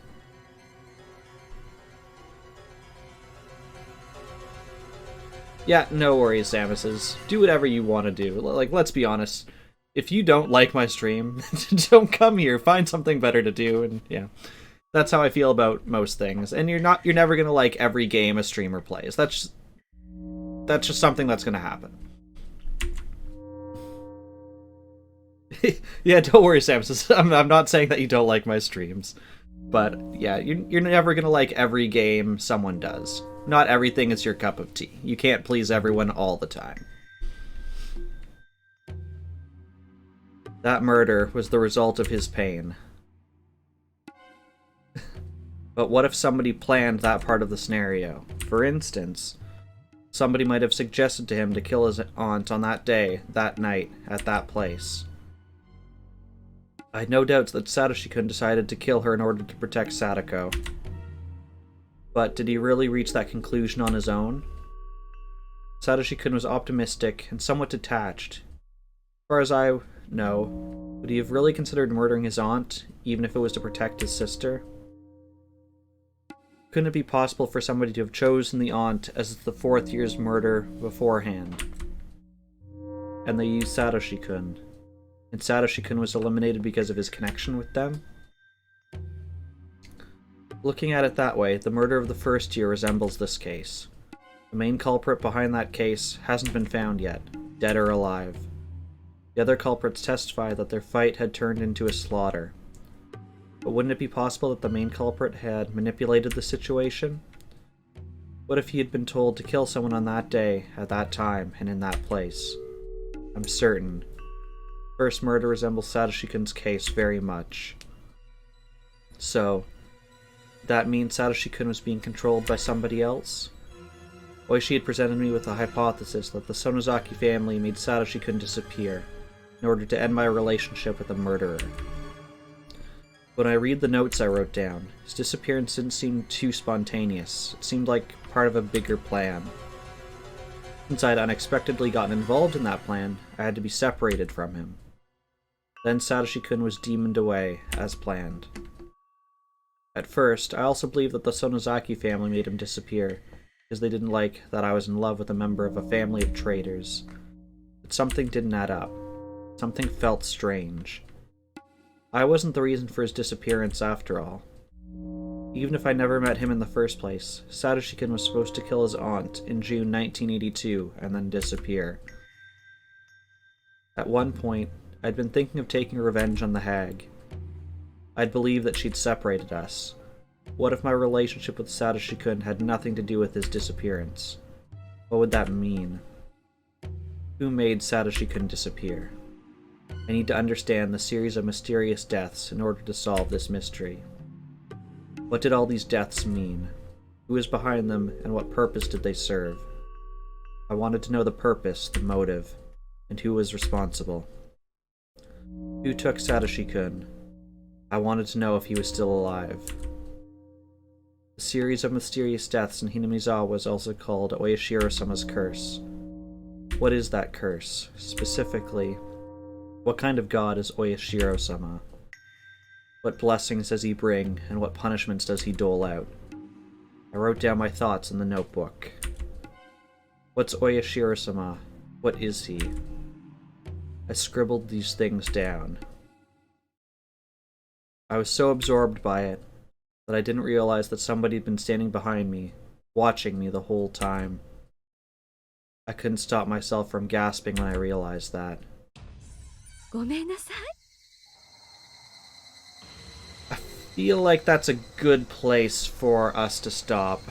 S1: Yeah, no worries, Samuses. Do whatever you want to do. Let's be honest. If you don't like my stream, don't come here. Find something better to do, and yeah. That's how I feel about most things. And you're never gonna like every game a streamer plays. That's just something that's gonna happen. Yeah, don't worry, Samus. I'm not saying that you don't like my streams. But yeah, you're never gonna like every game someone does. Not everything is your cup of tea. You can't please everyone all the time. That murder was the result of his pain. But what if somebody planned that part of the scenario? For instance, somebody might have suggested to him to kill his aunt on that day, that night, at that place. I had no doubts that Satoshi-kun decided to kill her in order to protect Sadako. But did he really reach that conclusion on his own? Satoshi-kun was optimistic and somewhat detached. As far as I know, would he have really considered murdering his aunt, even if it was to protect his sister? Couldn't it be possible for somebody to have chosen the aunt as the 4th year's murder beforehand? And they used Satoshi-kun. And Satoshi-kun was eliminated because of his connection with them? Looking at it that way, the murder of the 1st year resembles this case. The main culprit behind that case hasn't been found yet, dead or alive. The other culprits testify that their fight had turned into a slaughter. But wouldn't it be possible that the main culprit had manipulated the situation? What if he had been told to kill someone on that day, at that time, and in that place? I'm certain. First murder resembles Satoshi-kun's case very much. So, that means Satoshi-kun was being controlled by somebody else? Oishi had presented me with the hypothesis that the Sonozaki family made Satoshi-kun disappear in order to end my relationship with a murderer. When I read the notes I wrote down, his disappearance didn't seem too spontaneous. It seemed like part of a bigger plan. Since I had unexpectedly gotten involved in that plan, I had to be separated from him. Then Satoshi-kun was demoned away, as planned. At first, I also believed that the Sonozaki family made him disappear, because they didn't like that I was in love with a member of a family of traitors. But something didn't add up. Something felt strange. I wasn't the reason for his disappearance after all. Even if I never met him in the first place, Satoshi-kun was supposed to kill his aunt in June 1982 and then disappear. At one point, I'd been thinking of taking revenge on the hag. I'd believed that she'd separated us. What if my relationship with Satoshi-kun had nothing to do with his disappearance? What would that mean? Who made Satoshi-kun disappear? I need to understand the series of mysterious deaths in order to solve this mystery. What did all these deaths mean? Who was behind them, and what purpose did they serve? I wanted to know the purpose, the motive, and who was responsible. Who took Satoshi-kun? I wanted to know if he was still alive. The series of mysterious deaths in Hinamizawa was also called Oyashiro-sama's curse. What is that curse? Specifically, what kind of god is Oyashiro-sama? What blessings does he bring, and what punishments does he dole out? I wrote down my thoughts in the notebook. What's Oyashiro-sama? What is he? I scribbled these things down. I was so absorbed by it that I didn't realize that somebody had been standing behind me, watching me the whole time. I couldn't stop myself from gasping when I realized that.
S3: ごめんなさい。
S1: I feel like that's a good place for us to stop.